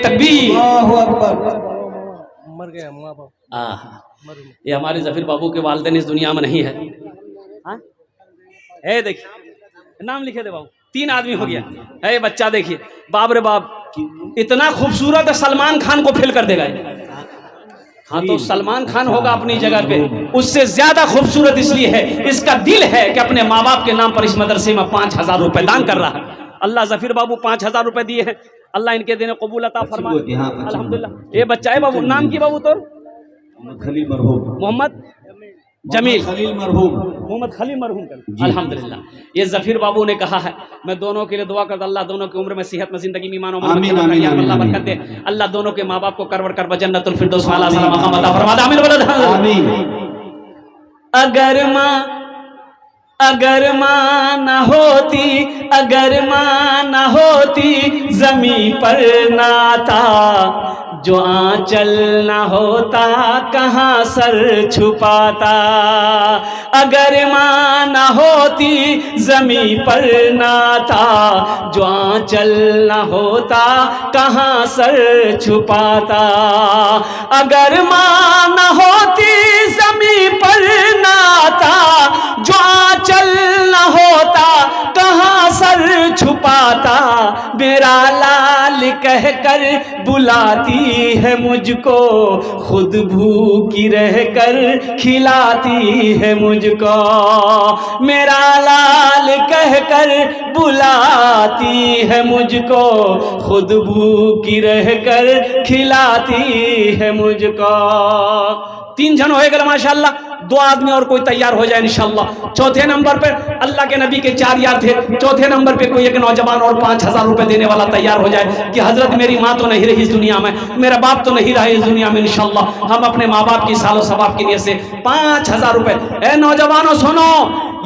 तकबीर। अल्लाहु अकबर। मर गया माँ बाप, मर गए। ये हमारे जफीर बाबू के वालिदैन इस दुनिया में नहीं है। हाँ? है देखिए नाम लिखे थे बाबू, 3 आदमी हो गया है। बच्चा देखिए, बाप रे बाप, इतना खूबसूरत है, सलमान खान को फेल कर देगा ये। हाँ तो सलमान खान होगा अपनी जगह पे, उससे ज्यादा खूबसूरत इसलिए है, इसका दिल है कि अपने माँ बाप के नाम पर इस मदरसे में 5000 रुपए दान कर रहा है। अल्लाह जफीर बाबू 5000 रुपए दिए हैं, अल्लाह इनके देने कबूल अता फरमाए अल्हम्दुलिल्लाह। ये बच्चा है बाबू, नाम की बाबू तो खलील मरहूम, मोहम्मद जमील, खलील मरहूम, मोहम्मद खलील मरहूम कर अल्हम्दुलिल्लाह। ये जफीर बाबू ने कहा है, मैं दोनों के लिए दुआ करता, अल्लाह दोनों की उम्र में सेहत में जिंदगी में ईमान और अल्लाह बरकत दे, अल्लाह दोनों के माँ बाप को करवर कर जन्नतुल फिरदौस वाला मकाम अता फरमा दे। अगर माँ न होती, अगर माँ न होती जमी पर नाता, जो आंचल न होता कहाँ सर छुपाता। अगर माँ न होती जमी पर नाता, जो आंचल न होता कहाँ सर छुपाता। अगर माँ न होती जमी पर नाता, जो आंचल न होता कहाँ सर छुपाता। मेरा लाल कहकर बुलाती है मुझको, खुद भूखी रहकर खिलाती है मुझको। मेरा लाल कहकर बुलाती है मुझको, खुद भूखी रहकर खिलाती है मुझको। 3 जन होएगा माशाल्लाह, 2 आदमी और कोई तैयार हो जाए इंशाल्लाह। चौथे नंबर पर अल्लाह के नबी के 4 यार थे, चौथे नंबर पे कोई एक नौजवान और 5000 रुपए देने वाला तैयार हो जाए कि हजरत मेरी माँ तो नहीं रही इस दुनिया में, मेरा बाप तो नहीं रहा इस दुनिया में, इंशाल्लाह हम अपने माँ बाप की सालों सवाब की नियत से 5000 रुपए। ए नौजवानों सुनो,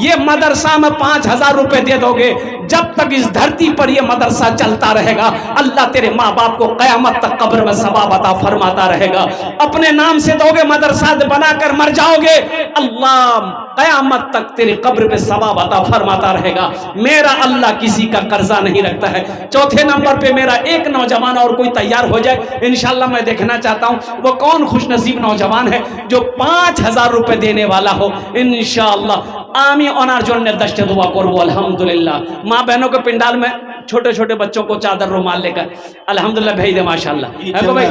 ये मदरसा में 5000 रुपए दे दोगे, जब तक इस धरती पर ये मदरसा चलता रहेगा, अल्लाह तेरे माँ बाप को कयामत तक कब्र में सवाब अता फरमाता रहेगा। अपने नाम से दोगे, मदरसा बनाकर मर जाओगे, अल्लाह कयामत तक तेरे कब्र पे सवाब अता फरमाता रहेगा। मेरा अल्लाह किसी का कर्जा नहीं रखता है। चौथे नंबर पे मेरा एक नौजवान और कोई तैयार हो जाए इंशाल्लाह, मैं देखना चाहता हूँ वो कौन खुशनसीब नौजवान है जो 5000 रुपए देने वाला हो इंशाल्लाह। आमी ओनार जोड़ने दस्ते दुआ करबो अल्हम्दुलिल्लाह। माँ बहनों के पिंडाल में छोटे छोटे बच्चों को चादर रुमाल लेकर अल्हम्दुलिल्लाह भेज दे माशाल्लाह। है को भाई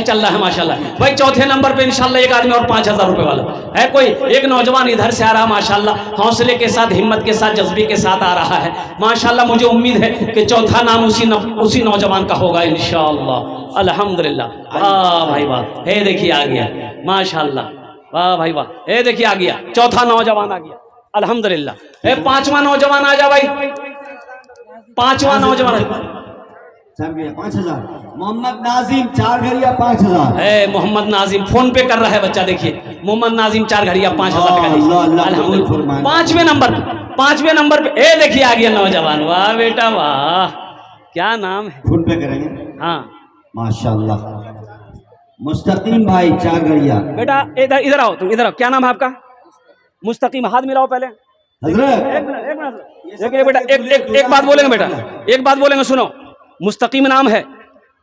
चल रहा है माशाल्लाह भाई। चौथे नंबर पे इंशाल्लाह एक आदमी और 5000 रुपए वाला है। कोई एक नौजवान इधर से आ रहा माशाल्लाह, हौसले के साथ, हिम्मत के साथ, जज्बे के साथ आ रहा है माशाल्लाह। मुझे उम्मीद है कि चौथा नाम उसी नौजवान का होगा इंशाल्लाह अल्हम्दुलिल्लाह। वाह भाई वाह, हे देखिए आ गया माशाल्लाह, वाह भाई वाह, हे देखिए आ गया चौथा नौजवान आ गया अल्हम्दुलिल्लाह। हे 5वां नौजवान आ जा भाई, 5वां नौजवान 5000। मोहम्मद नाजिम 4 घड़िया 5000 है। मोहम्मद नाजिम फोन पे कर रहा है बच्चा, देखिए मोहम्मद नाजिम 4 घड़िया 5000 टका। अल्हम्दुलिल्लाह 5वें नंबर पे ए देखिए आ गया नौजवान। वाह बेटा वाह, क्या नाम है? फोन पे करेंगे। हाँ माशाल्लाह। मुस्तकीम भाई 4 घड़िया। बेटा इधर आओ, तुम इधर आओ। क्या नाम है आपका? मुस्तकीम, हाथ मिलाओ पहले। हजरत एक मिनट बेटा, एक बात बोलेंगे बेटा, एक बात बोलेंगे सुनो। मुस्तकीम नाम है,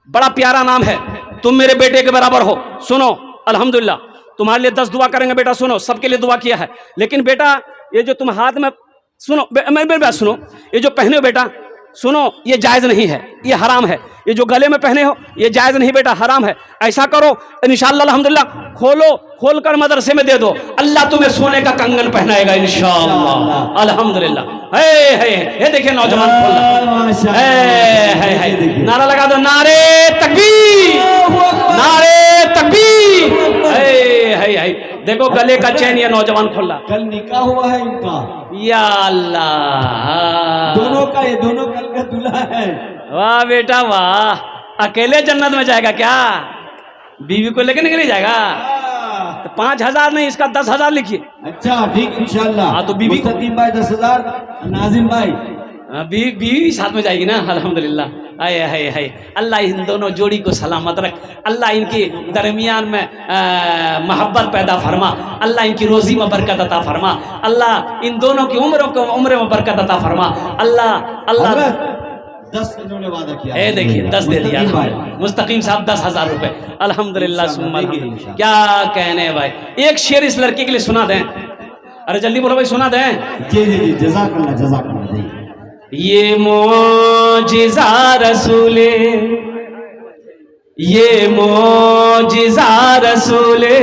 बड़ा प्यारा नाम है, तुम मेरे बेटे के बराबर हो। सुनो अल्हम्दुलिल्लाह, तुम्हारे लिए 10 दुआ करेंगे बेटा। सुनो, सबके लिए दुआ किया है, लेकिन बेटा ये जो तुम हाथ में, सुनो मेरी बात सुनो, ये जो पहने हो बेटा, सुनो ये जायज नहीं है, ये हराम है। ये जो गले में पहने हो ये जायज नहीं बेटा, हराम है। ऐसा करो इंशाअल्लाह अल्हम्दुलिल्लाह, खोल कर मदरसे में दे दो, अल्लाह तुम्हें सोने का कंगन पहनाएगा इंशाअल्लाह अल्हम्दुलिल्लाह। हे देखिए नौजवान खोल रहा है। नारा लगा दो, नारे तकबीर, नारे तकबीर। देखो गले का चैन ये नौजवान खोल रहा। कल निकाह हुआ है इनका, या अल्लाह, दोनों का, ये दोनों कल का दूल्हा है। वाह बेटा वाह, अकेले जन्नत में जाएगा क्या? बीवी को लेकर नहीं जाएगा? तो 5000 नहीं, इसका 10,000 लिखिए। अच्छा ठीक इंशाल्लाह। हाँ तो बीवी मुस्तकीम भाई 10,000, नाजिम भाई बीवी साथ में जाएगी ना, अल्हम्दुलिल्लाह। हाय हाय हाय, अल्लाह इन दोनों जोड़ी को सलामत रख, अल्लाह इनके दरमियान में मोहब्बत पैदा फरमा, अल्लाह इनकी रोज़ी में बरकत अता फरमा, अल्लाह इन दोनों की उम्र में बरकत अता फरमा, अल्लाह अल्लाह। 10 इन्होंने वादा किया, ए देखिए 10 दे दिया मुस्तकीम साहब, 10,000 रुपए, अल्हम्दुलिल्लाह सुम्मा अल्हम्दुलिल्लाह। क्या कहने भाई, एक शेर इस लड़के के लिए सुना दें, अरे जल्दी बोलो भाई, सुना दें। जी जी जी, जज़ाकल्लाह जज़ाकल्लाह जी। ये मोजिज़ा रसूले, ये मोजिज़ा रसूले,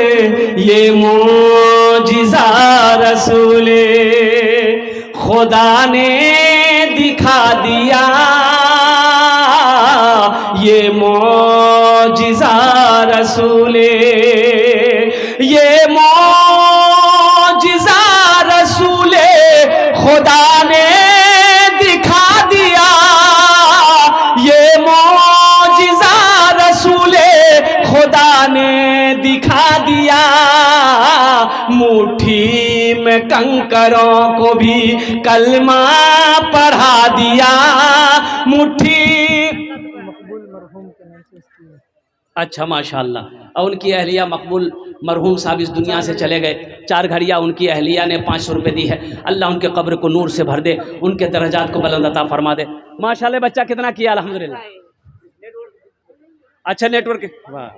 ये मोजिज़ा रसूले, खुदा ने दिखा दिया, ये मोजिज़ा रसूले, ये मोजिज़ा रसूले, खुदा ने दिखा दिया, ये मोजिज़ा रसूले, खुदा ने दिखा दिया, मुट्ठी में कंकरों को भी कलमा पढ़ा दिया, मुट्ठी। अच्छा माशाल्लाह, और उनकी अहलिया मकबूल मरहूम साहब इस दुनिया से चले गए, 4 घड़ियाँ उनकी अहलिया ने 500 रुपये दी है, अल्लाह उनके कब्र को नूर से भर दे, उनके दर्जात को बुलंद अता फरमा दे। माशाल्लाह, बच्चा कितना किया अल्हम्दुलिल्लाह। अच्छा नेटवर्क, वाह,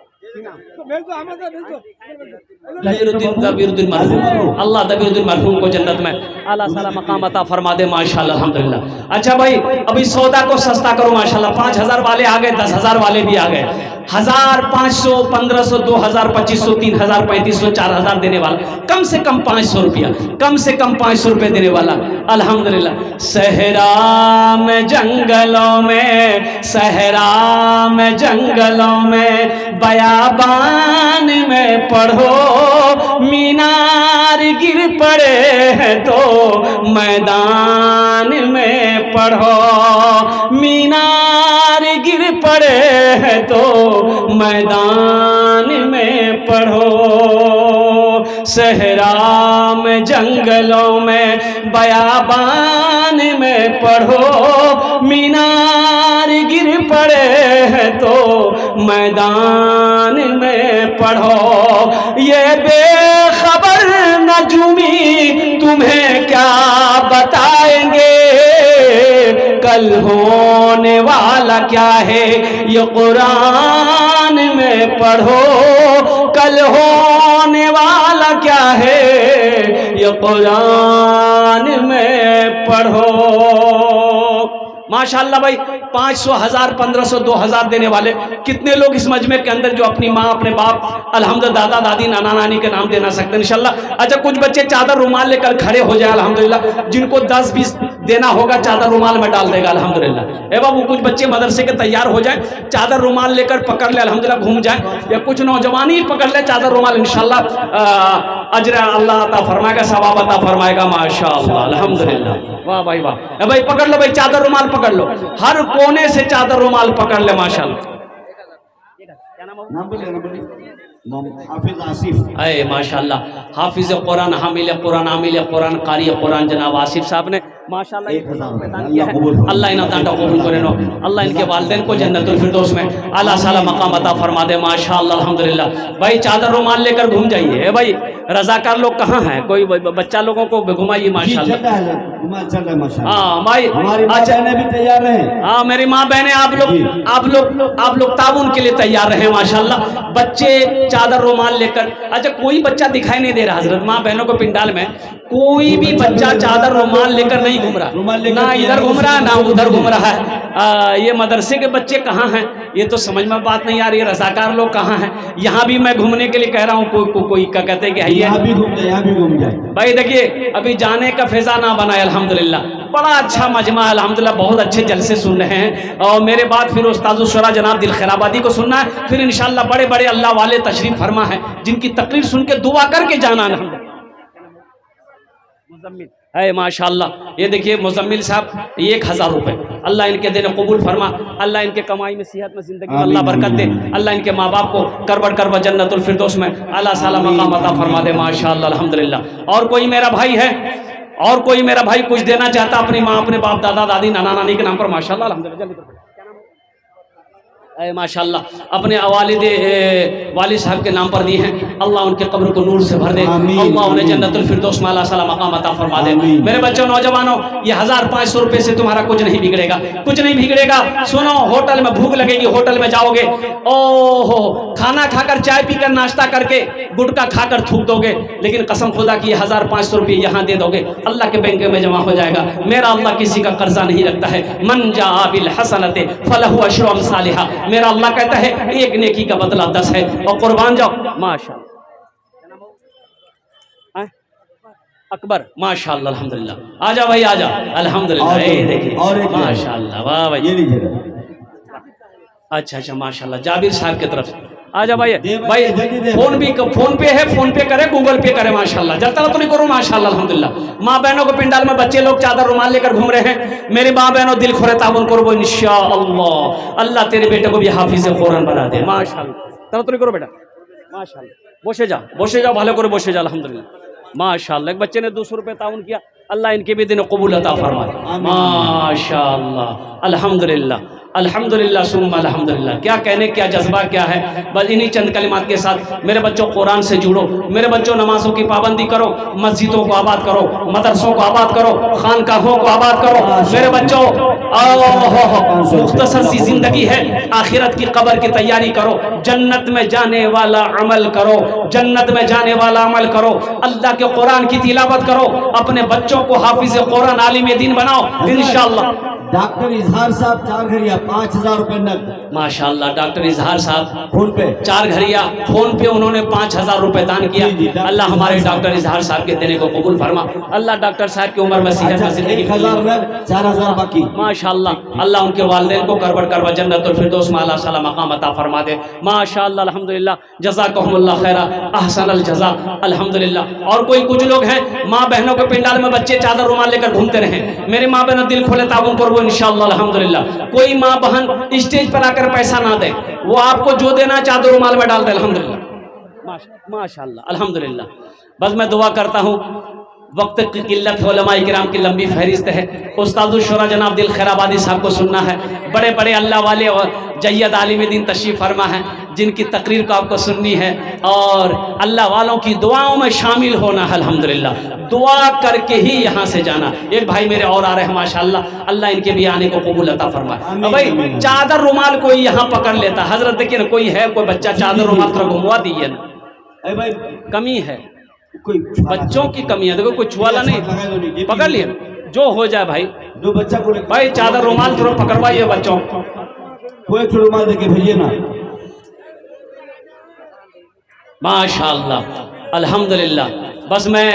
अल्लाह दबीरुद्दीन मरहूम को जन्नत में आला साला मकाम अता फरमा दे, माशाल्लाह अल्हम्दुलिल्लाह। अच्छा भाई, अभी सौदा को सस्ता करो माशाल्लाह, 5,000 वाले आ गए, 10,000 वाले भी आ गए, 1,000, 500, 1,500, 2,000, 2,500, 3,000, 3,500, 4,000 देने वाला, कम से कम 500 रुपया, कम से कम 500 रुपये देने वाला, अल्हम्दुलिल्लाह। सहरा में जंगलों में, सहरा में जंगलों में, बयाबान में पढ़ो, मीनार गिर पड़े हैं तो मैदान में पढ़ो, मीनार गिर पड़े हैं तो मैदान में पढ़ो, सहरा में जंगलों में, बयाबान में पढ़ो, मीनार गिर पड़े हैं तो मैदान में पढ़ो, ये बेखबर नजूमी तुम्हें क्या बताएंगे, कल होने वाला क्या है ये कुरान में पढ़ो, कल होने वाला क्या है ये कुरान में पढ़ो। माशाल्लाह भाई, 500, 1000, 1500, 2000 देने वाले कितने लोग इस मजमे के अंदर जो अपनी माँ, अपने बाप, अल्हम्दुलिल्लाह दादा दादी, नाना नानी के नाम देना सकते हैं इंशाल्लाह। अच्छा, कुछ बच्चे चादर रुमाल लेकर खड़े हो जाए अल्हम्दुलिल्लाह, जिनको 10-20 देना होगा चादर रुमाल में डाल देगा अल्हम्दुलिल्लाह। ए बाबू, कुछ बच्चे मदरसे के तैयार हो जाए, चादर रुमाल लेकर पकड़ ले अल्हम्दुलिल्लाह, घूम जाए, या कुछ नौजवान ही पकड़ ले चादर रुमाल, इंशाल्लाह अजर अल्लाह अता फरमाएगा, सवाब अता फरमाएगा, माशाअल्लाह अल्हम्दुलिल्लाह। वाह भाई वाह, ए भाई पकड़ लो भाई, चादर रुमाल पकड़ लो, हर कोने से चादर रुमाल पकड़ ले माशाल्लाह। नाम बोलिए, हाफिज आसिफ। अरे माशाल्लाह, हाफिज कुरान, हामिल कुरान, आमिल कुरान, कारी कुरान जनाब आसिफ साहब ने माशाल्लाह 1,000 रुपये दान किया है। अल्लाह इन दान को कबूल करे, अल्लाह इनके वालिदैन को जन्नतुल फिरदौस में आला साला मकाम अता फरमा दे, माशाल्लाह अल्हम्दुलिल्लाह। भाई चादर रुमाल लेकर घूम जाइए। भाई रजाकार लोग कहाँ हैं, कोई बच्चा लोगों को घुमाइए माशाल्लाह। हाँ भाई, अच्छा भी तैयार रहे। हाँ मेरी माँ बहने, आप लोग ताउन के लिए तैयार रहे माशाल्लाह। बच्चे चादर रुमाल लेकर, अच्छा कोई बच्चा दिखाई नहीं दे रहा हजरत, माँ बहनों को पिंडाल में कोई भी बच्चा चादर रुमाल लेकर नहीं घूम रहा, ना इधर घूम रहा ना उधर घूम रहा है। ये मदरसे के बच्चे कहाँ हैं, ये तो समझ में बात नहीं आ रही है। रजाकार लोग कहाँ हैं, यहाँ भी मैं घूमने के लिए कह रहा हूँ, कोई क्या कहते हैं कि यहाँ भी घूम जाए। भाई देखिए, अभी जाने का फिजा ना बनाए अल्हम्दुलिल्लाह, बड़ा अच्छा मजमा अल्हम्दुलिल्लाह, बहुत अच्छे जलसे सुन रहे हैं। और मेरे बाद फिर उस्तादुल शुरा जनाब दिल खैराबादी को सुनना है, फिर इंशाल्लाह बड़े बड़े अल्लाह वाले तशरीफ फरमा है, जिनकी तकरीर सुन के दुआ करके जाना है। मुजम्मिल है माशाल्लाह, ये देखिए मुजम्मिल साहब 1,000 रुपये, अल्लाह इनके देने कबूल फरमा, अल्लाह इनके कमाई में, सेहत में, जिंदगी में अल्लाह बरकत दे, अल्लाह इनके माँ बाप को करबड़ जन्नतुल फिरदौस में आला साला मकाम अता फरमा दे, माशाल्लाह अल्हम्दुलिल्लाह। और कोई मेरा भाई है, और कोई मेरा भाई कुछ देना चाहता अपनी माँ, अपने बाप, दादा, दादी, नाना, नानी के नाम पर, माशाल्लाह अल्हम्दुलिल्लाह, जल्दी करो। माशाल्लाह अपने वालिद साहब के नाम पर दी हैं, अल्लाह उनके कब्र को नूर से भर दे, अल्लाह उन्हें जन्नतुल फिरदौस माला साला मकाम अता फरमा दे। मेरे बच्चों, नौजवानों, ये 1500 रुपए से तुम्हारा कुछ नहीं बिगड़ेगा, कुछ नहीं बिगड़ेगा। सुनो, होटल में भूख लगेगी, होटल में जाओगे, ओहो, खाना खाकर, चाय पीकर, नाश्ता करके, गुटखा खाकर थूक दोगे, लेकिन कसम खुदा की 1500 रुपये यहाँ दे दोगे, अल्लाह के बैंक में जमा हो जाएगा। मेरा अल्लाह किसी का कर्जा नहीं रखता है। मन जा बिल हसनते फलहु अशरु अमसालिहा, मेरा अल्लाह कहता है एक नेकी का बदला 10 है। और कुर्बान जाओ। माशाअल्लाह, अकबर, माशाअल्लाह अल्हम्दुलिल्लाह, आजा भाई आजा, अल्हम्दुलिल्लाह, ये देखिए माशाअल्लाह, वाह भाई, ये लीजिए। अच्छा अच्छा, माशाअल्लाह, जाबिर साहब की तरफ से आजा भाई। भाई फोन पे है, फोन पे करे, गूगल पे करे, माशाअल्लाह, जब तक तो नहीं करो, माशाअल्लाह अल्हम्दुलिल्लाह। माँ बहनों को पिंडाल में बच्चे लोग चादर रुमाल लेकर घूम रहे हैं। मेरी माँ बहनों, दिल खोरे ताबुन करो इंशाअल्लाह, अल्लाह तेरे बेटे को भी हाफिज़ कुरान बना दे, माशाअल्लाह। तब तो नहीं करो बेटा, माशाअल्लाह, बसे जाओ, भाले करो, बसे जाओ, अल्हम्दुलिल्लाह, माशाअल्लाह। एक बच्चे ने 200 रुपये ताउन किया, अल्लाह इनके भी दिन कबूल अता फरमाए, माशाअल्लाह, अल्हम्दुलिल्लाह, अल्हम्दुलिल्लाह सुम्मा अल्हम्दुलिल्लाह। क्या कहने, क्या जज्बा, क्या है। बस इन्हीं चंद कलिमात के साथ मेरे बच्चों कुरान से जुड़ो, मेरे बच्चों नमाजों की पाबंदी करो, मस्जिदों को आबाद करो, मदरसों को आबाद करो, खानकाहों को आबाद करो। मेरे बच्चों, मुख्तसर सी जिंदगी है, आखिरत की कब्र की तैयारी करो, जन्नत में जाने वाला अमल करो, जन्नत में जाने वाला अमल करो, अल्लाह के कुरान की तिलावत करो, अपने बच्चों को हाफिज कुरान, आलिम दीन बनाओ इंशाअल्लाह। डॉक्टर इजहार साहब 4 घड़िया 5000 रुपए नकद, माशाअल्लाह। डॉक्टर इजहार साहब फोन पे 4 घड़िया, फोन पे उन्होंने 5000 रुपए दान किया। अल्लाह हमारे डॉक्टर इजहार साहब के देने को कबूल फरमा, अल्लाह डॉक्टर साहब की उम्र में सेहत में जिंदगी 1000 नकद, 4000 बाकी, माशाअल्लाह। अल्लाह उनके वालिदैन को करबड़ करबा जन्नतुल फिरदौस माला साला मकाम अता फरमा दे, माशाअल्लाह अल्हम्दुलिल्लाह। जज़ाकुमुल्लाह खैरा, अहसनल जज़ा, अल्हम्दुलिल्लाह। और कोई कुछ लोग हैं, माँ बहनों के पिंडाल में बच्चे चादर रुमाल लेकर घूमते रहे, मेरे माँ बहनों दिल खोले ताबुन करो इंशाअल्लाह अल्हम्दुलिल्लाह। कोई माँ बहन स्टेज पर आकर पैसा ना दे, वो आपको जो देना चादर रुमाल में डाल दे, अल्हम्दुलिल्लाह, माशाअल्लाह अल्हम्दुलिल्लाह। बस मैं दुआ करता हूँ, वक्त की किल्लत है, उलमाए किराम की लंबी फहरिस्त है, उस्तादुल शुरा जनाब दिल खैराबादी साहब को सुनना है, बड़े बड़े अल्लाह वाले और जय्यद आलिम दीन तशरीफ फरमा है, जिनकी तकरीर को आपको सुननी है, और अल्लाह वालों की दुआओं में शामिल होना है, अल्हम्दुलिल्लाह। दुआ करके ही यहाँ से जाना। एक भाई मेरे और आ रहे हैं माशाअल्लाह, अल्लाह इनके भी आने को कबूल अता फरमाए। अब भाई चादर रुमाल कोई यहाँ पकड़ लेता, हजरत देखिए ना, कोई है, कोई बच्चा चादर रुमाल थोड़ा घुमवा दीजिए ना, भाई कमी है, कोई बच्चों की कमी है। देखो कोई छुआला नहीं, पकड़ लिए, जो हो जाए भाई। 2 बच्चा को भाई चादर रुमाल थोड़ा पकड़वाइए बच्चों, कोई रुमाल देके भेजिए ना, माशाअल्लाह अल्हम्दुलिल्लाह। बस मैं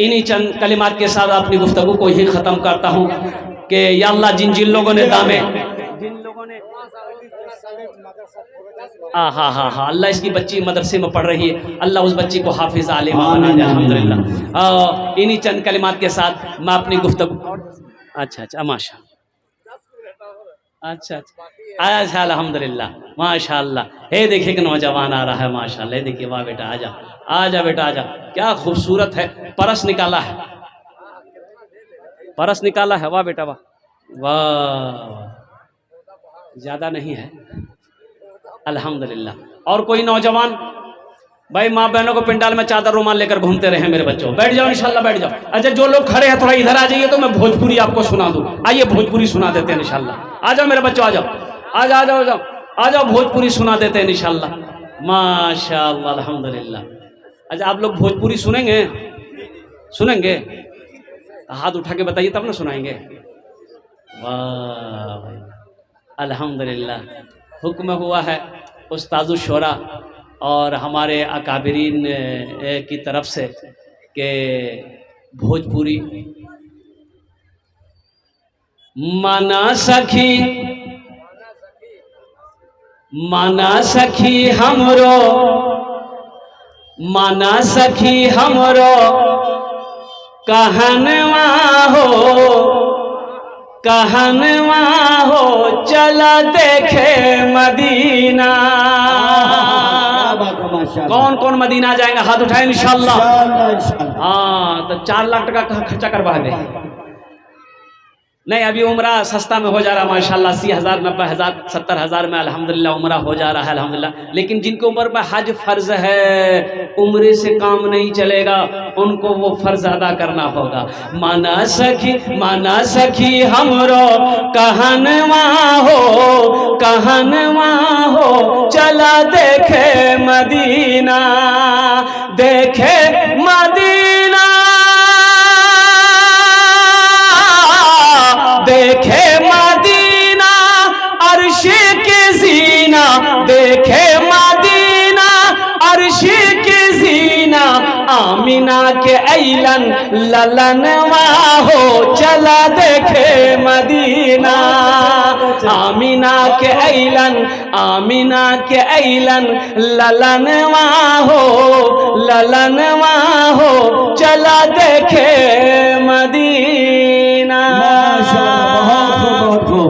इन्हीं चंद कलिमात के साथ अपनी गुफ्तगू को ही ख़त्म करता हूँ कि या अल्लाह, जिन लोगों ने दामे, जिन लोगों ने हाँ अल्लाह, इसकी बच्ची मदरसे में पढ़ रही है, अल्लाह उस बच्ची को हाफिज आलिमा बना दे, अल्हम्दुलिल्लाह। इन्हीं चंद कलिमात के साथ मैं अपनी गुफ्तगू, अच्छा माशा, अच्छा अल्हम्दुलिल्लाह, माशाअल्लाह। हे देखिए कि नौजवान आ रहा है, माशाअल्लाह, देखिए, वाह बेटा आजा बेटा आजा, क्या खूबसूरत है, परस निकाला है, वाह बेटा वाह, ज़्यादा नहीं है, अल्हम्दुलिल्लाह। और कोई नौजवान भाई, माँ बहनों को पिंडाल में चादर रुमाल लेकर घूमते रहे, मेरे बच्चों बैठ जाओ इंशाल्लाह, बैठ जाओ। अच्छा, जो लोग खड़े हैं थोड़ा इधर आ जाइए, तो मैं भोजपुरी आपको सुना दूँ। आइए भोजपुरी सुना देते हैं इंशाल्लाह, आ जाओ मेरे बच्चों, आ जाओ, भोजपुरी सुना देते हैं इंशाल्लाह, माशाअल्लाह अल्हम्दुलिल्लाह। अच्छा, आप लोग भोजपुरी सुनेंगे? हाथ उठा के बताइए, तब ना सुनाएंगे। वाह भाई, अल्हम्दुलिल्लाह। हुक्म हुआ है उस्तादुल शुरा और हमारे अकाबिरीन की तरफ से कि भोजपुरी माना सखी हमरो, माना सखी हमरो कहनवा हो चला देखे मदीना। इंशाल्लाह। कौन कौन मदीना जाएंगे हाथ उठाए इंशाल्लाह। इंशाल्लाह इंशाल्लाह। हाँ तो 4 लाख टका का खर्चा करवा दे। नहीं अभी उम्रा सस्ता में हो जा रहा है माशाल्लाह, 80,000 90,000 70,000 में अल्हम्दुलिल्लाह उम्रा हो जा रहा है अल्हम्दुलिल्लाह। लेकिन जिनके ऊपर में हज फर्ज है, उम्रे से काम नहीं चलेगा, उनको वो फर्ज अदा करना होगा। माना सखी हमरो कहनवा हो चला देखे मदीना, देखे मदीना, देखे मदीना अर्श के जीना, देखे मदीना अर्श के जीना, आमिना के ऐलन ललनवा हो चला देखे मदीना, आमिना के ऐलन ललनवा हो चला देखे मदीना।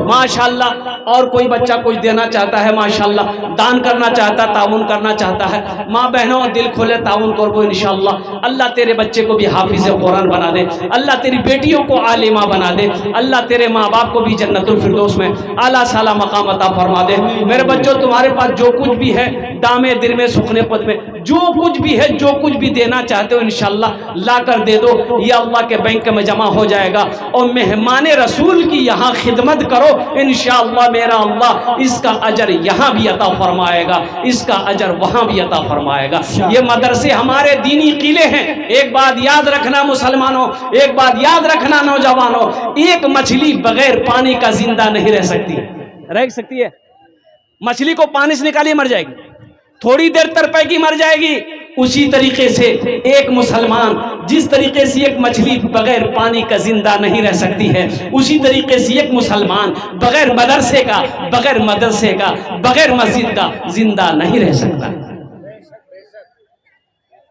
माशाल्लाह। और कोई बच्चा कुछ देना चाहता है माशाल्लाह, दान करना चाहता है, ताउन करना चाहता है, माँ बहनों दिल खोले ताउन करो इंशाल्लाह। अल्लाह तेरे बच्चे को भी हाफिज कुरान बना दे, अल्लाह तेरी बेटियों को आलिमा बना दे, अल्लाह तेरे माँ बाप को भी जन्नतुल फिरदौस में आला साला मकाम अता फरमा दे। मेरे बच्चों तुम्हारे पास जो कुछ भी है दामे दिल में सुखने पद में जो कुछ भी है, जो कुछ भी देना चाहते हो इंशाल्लाह ला कर दे दो, ये अल्लाह के बैंक में जमा हो जाएगा। और मेहमान रसूल की यहाँ खिदमत करो इंशाअल्लाह मेरा अल्लाह इसका अजर यहाँ भी अता फरमाएगा, इसका अजर वहाँ भी अता फरमाएगा। ये मदरसे हमारे दीनी किले हैं। एक बात याद रखना मुसलमानों, एक बात याद रखना नौजवानों, एक मछली बगैर पानी का जिंदा नहीं रह सकती है। मछली को पानी से निकालिए मर जाएगी, थोड़ी देर तरपेगी मर जाएगी। उसी तरीके से एक मुसलमान, जिस तरीके से एक मछली बगैर पानी का जिंदा नहीं रह सकती है, उसी तरीके से एक मुसलमान बगैर मदरसे का, बगैर मस्जिद का जिंदा नहीं रह सकता।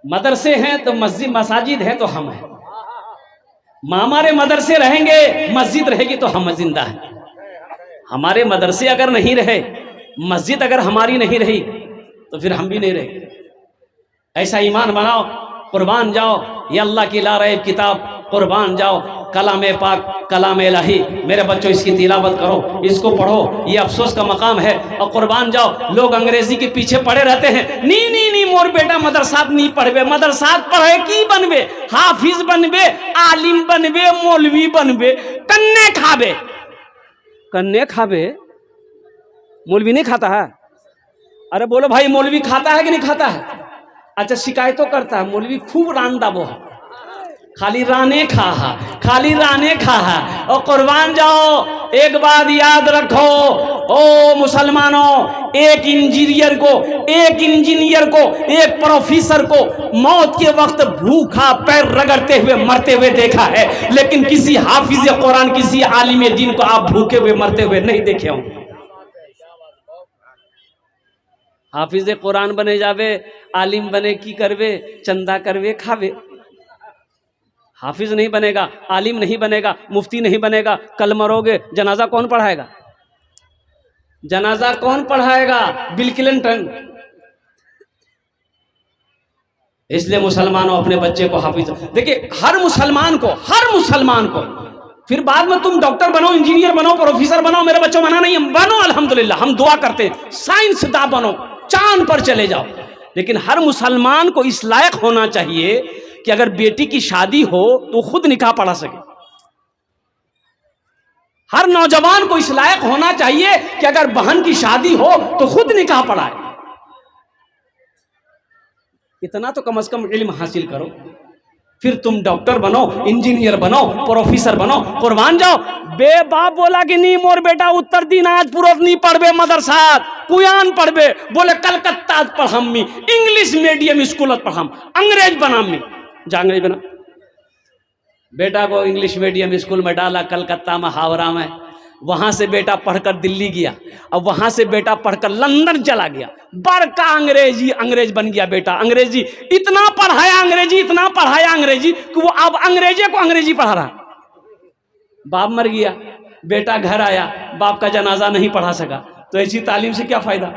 मदरसे हैं तो मस्जिद, मसाजिद है तो हम हैं। हमारे मदरसे रहेंगे, मस्जिद रहेगी तो हम जिंदा हैं। हमारे मदरसे अगर नहीं रहे, मस्जिद अगर हमारी नहीं रही, तो फिर हम भी नहीं रहे। ऐसा ईमान बनाओ, कुर्बान जाओ, ये अल्लाह की लारैब किताब, कुर्बान जाओ, कलाम पाक, कलाम इलाही। मेरे बच्चों इसकी तिलावत करो, इसको पढ़ो, ये अफसोस का मकाम है। और कुर्बान जाओ, लोग अंग्रेजी के पीछे पड़े रहते हैं। नी मोर बेटा मदरसात नहीं पढ़बे, मदरसात पढ़े की बनबे, हाफिज बनबे, आलिम बनबे, मौलवी बनबे, कन्ने खाबे। मौलवी नहीं खाता है? अरे बोलो भाई, मौलवी खाता है कि नहीं खाता है? अच्छा, शिकायतों करता है मौलवी, खूब रांदा वो खाली राने खा। और कुर्बान जाओ, एक बात याद रखो ओ मुसलमानों, एक इंजीनियर को, एक प्रोफेसर को मौत के वक्त भूखा पैर रगड़ते हुए मरते हुए देखा है, लेकिन किसी हाफिज कुरान, किसी आलिम दीन को आप भूखे हुए मरते हुए नहीं देखे होंगे। हाफिज कुरान बने जावे, आलिम बने की करवे, चंदा करवे खावे। हाफिज नहीं बनेगा, आलिम नहीं बनेगा, मुफ्ती नहीं बनेगा, कल मरोगे, जनाजा कौन पढ़ाएगा? Bill Clinton. इसलिए मुसलमानों अपने बच्चे को हाफिज, देखिए हर मुसलमान को फिर बाद में तुम डॉक्टर बनो, इंजीनियर बनो, प्रोफेसर बनो, मेरे बच्चों मना नहीं बनो, अल्हम्दुलिल्लाह हम दुआ करते हैं, साइंसदान बनो, चांद पर चले जाओ। लेकिन हर मुसलमान को इस लायक होना चाहिए कि अगर बेटी की शादी हो तो खुद निकाह पढ़ा सके। हर नौजवान को इस लायक होना चाहिए कि अगर बहन की शादी हो तो खुद निकाह पढ़ाए। इतना तो कम से कम इल्म हासिल करो, फिर तुम डॉक्टर बनो, इंजीनियर बनो, प्रोफेसर बनो, कुर्बान जाओ। बे बाप बोला कि नहीं मोर बेटा उत्तर दिनाजपुर नहीं पढ़बे मदरसात, कुयान पढ़बे, बोले कलकत्ता पढ़ामी, इंग्लिश मीडियम स्कूल पढ़ाम, अंग्रेज बनामी। जा अंग्रेज बना, बेटा को इंग्लिश मीडियम स्कूल में डाला, कलकत्ता में, हावड़ा में। वहां से बेटा पढ़कर दिल्ली गया, और वहां से बेटा पढ़कर लंदन चला गया, बड़का अंग्रेज बन गया बेटा। अंग्रेजी इतना पढ़ाया अंग्रेजी कि वो अब अंग्रेजी को अंग्रेजी पढ़ा रहा। बाप मर गया, बेटा घर आया, बाप का जनाजा नहीं पढ़ा सका, तो ऐसी तालीम से क्या फायदा?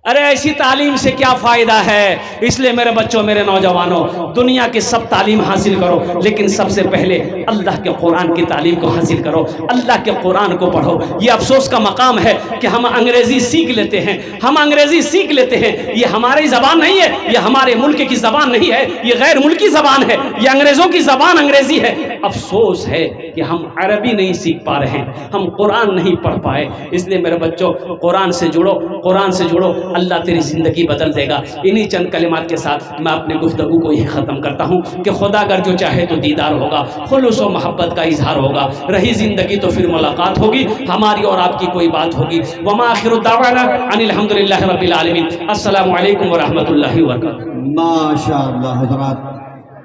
अरे ऐसी तालीम से क्या फ़ायदा है। इसलिए मेरे बच्चों, मेरे नौजवानों, दुनिया की सब तालीम हासिल करो, लेकिन सबसे पहले अल्लाह के कुरान की तालीम को हासिल करो, अल्लाह के कुरान को पढ़ो। ये अफसोस का मकाम है कि हम अंग्रेज़ी सीख लेते हैं, हम अंग्रेज़ी सीख लेते हैं। ये हमारी ज़बान नहीं है, ये हमारे मुल्क की ज़बान नहीं है, ये गैर मुल्की ज़बान है, ये अंग्रेज़ों की ज़बान अंग्रेज़ी है। अफसोस है कि हम अरबी नहीं सीख पा रहे हैं, हम कुरान नहीं पढ़ पाए। इसलिए मेरे बच्चों, कुरान से जुड़ो, कुरान से जुड़ो, अल्लाह तेरी ज़िंदगी बदल देगा। इन्हीं चंद कलिमात के साथ मैं अपने गुफ्तगू को यही ख़त्म करता हूँ कि खुदा अगर जो चाहे तो दीदार होगा, खुलूस व मोहब्बत का इजहार होगा, रही ज़िंदगी तो फिर मुलाकात होगी, हमारी और आपकी कोई बात होगी। वमा आखिरु दावाना अनिल हम्दुलिल्लाहि रब्बिल आलमीन। अस्सलामु अलैकुम व रहमतुल्लाहि व बरकातुहू। माशाअल्लाह हजरात,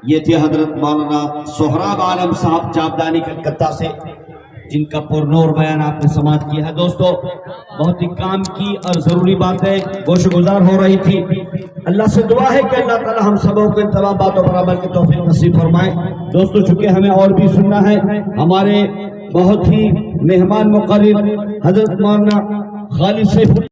ये थे हजरत मौलाना सोहराब आलम साहब जाबदानी कलकत्ता से, जिनका पुरनूर बयान आपने समाप्त किया है। दोस्तों, बहुत ही काम की और ज़रूरी बातें गोशगुजार हो रही थी। अल्लाह से दुआ है कि अल्लाह ताला हम सबों को इन तमाम बातों पर अमल की तौफीक नसीब फरमाए। दोस्तों, चूँकि हमें और भी सुनना है, हमारे बहुत ही मेहमान मुकर्रर हजरत मौलाना खालिद सैफ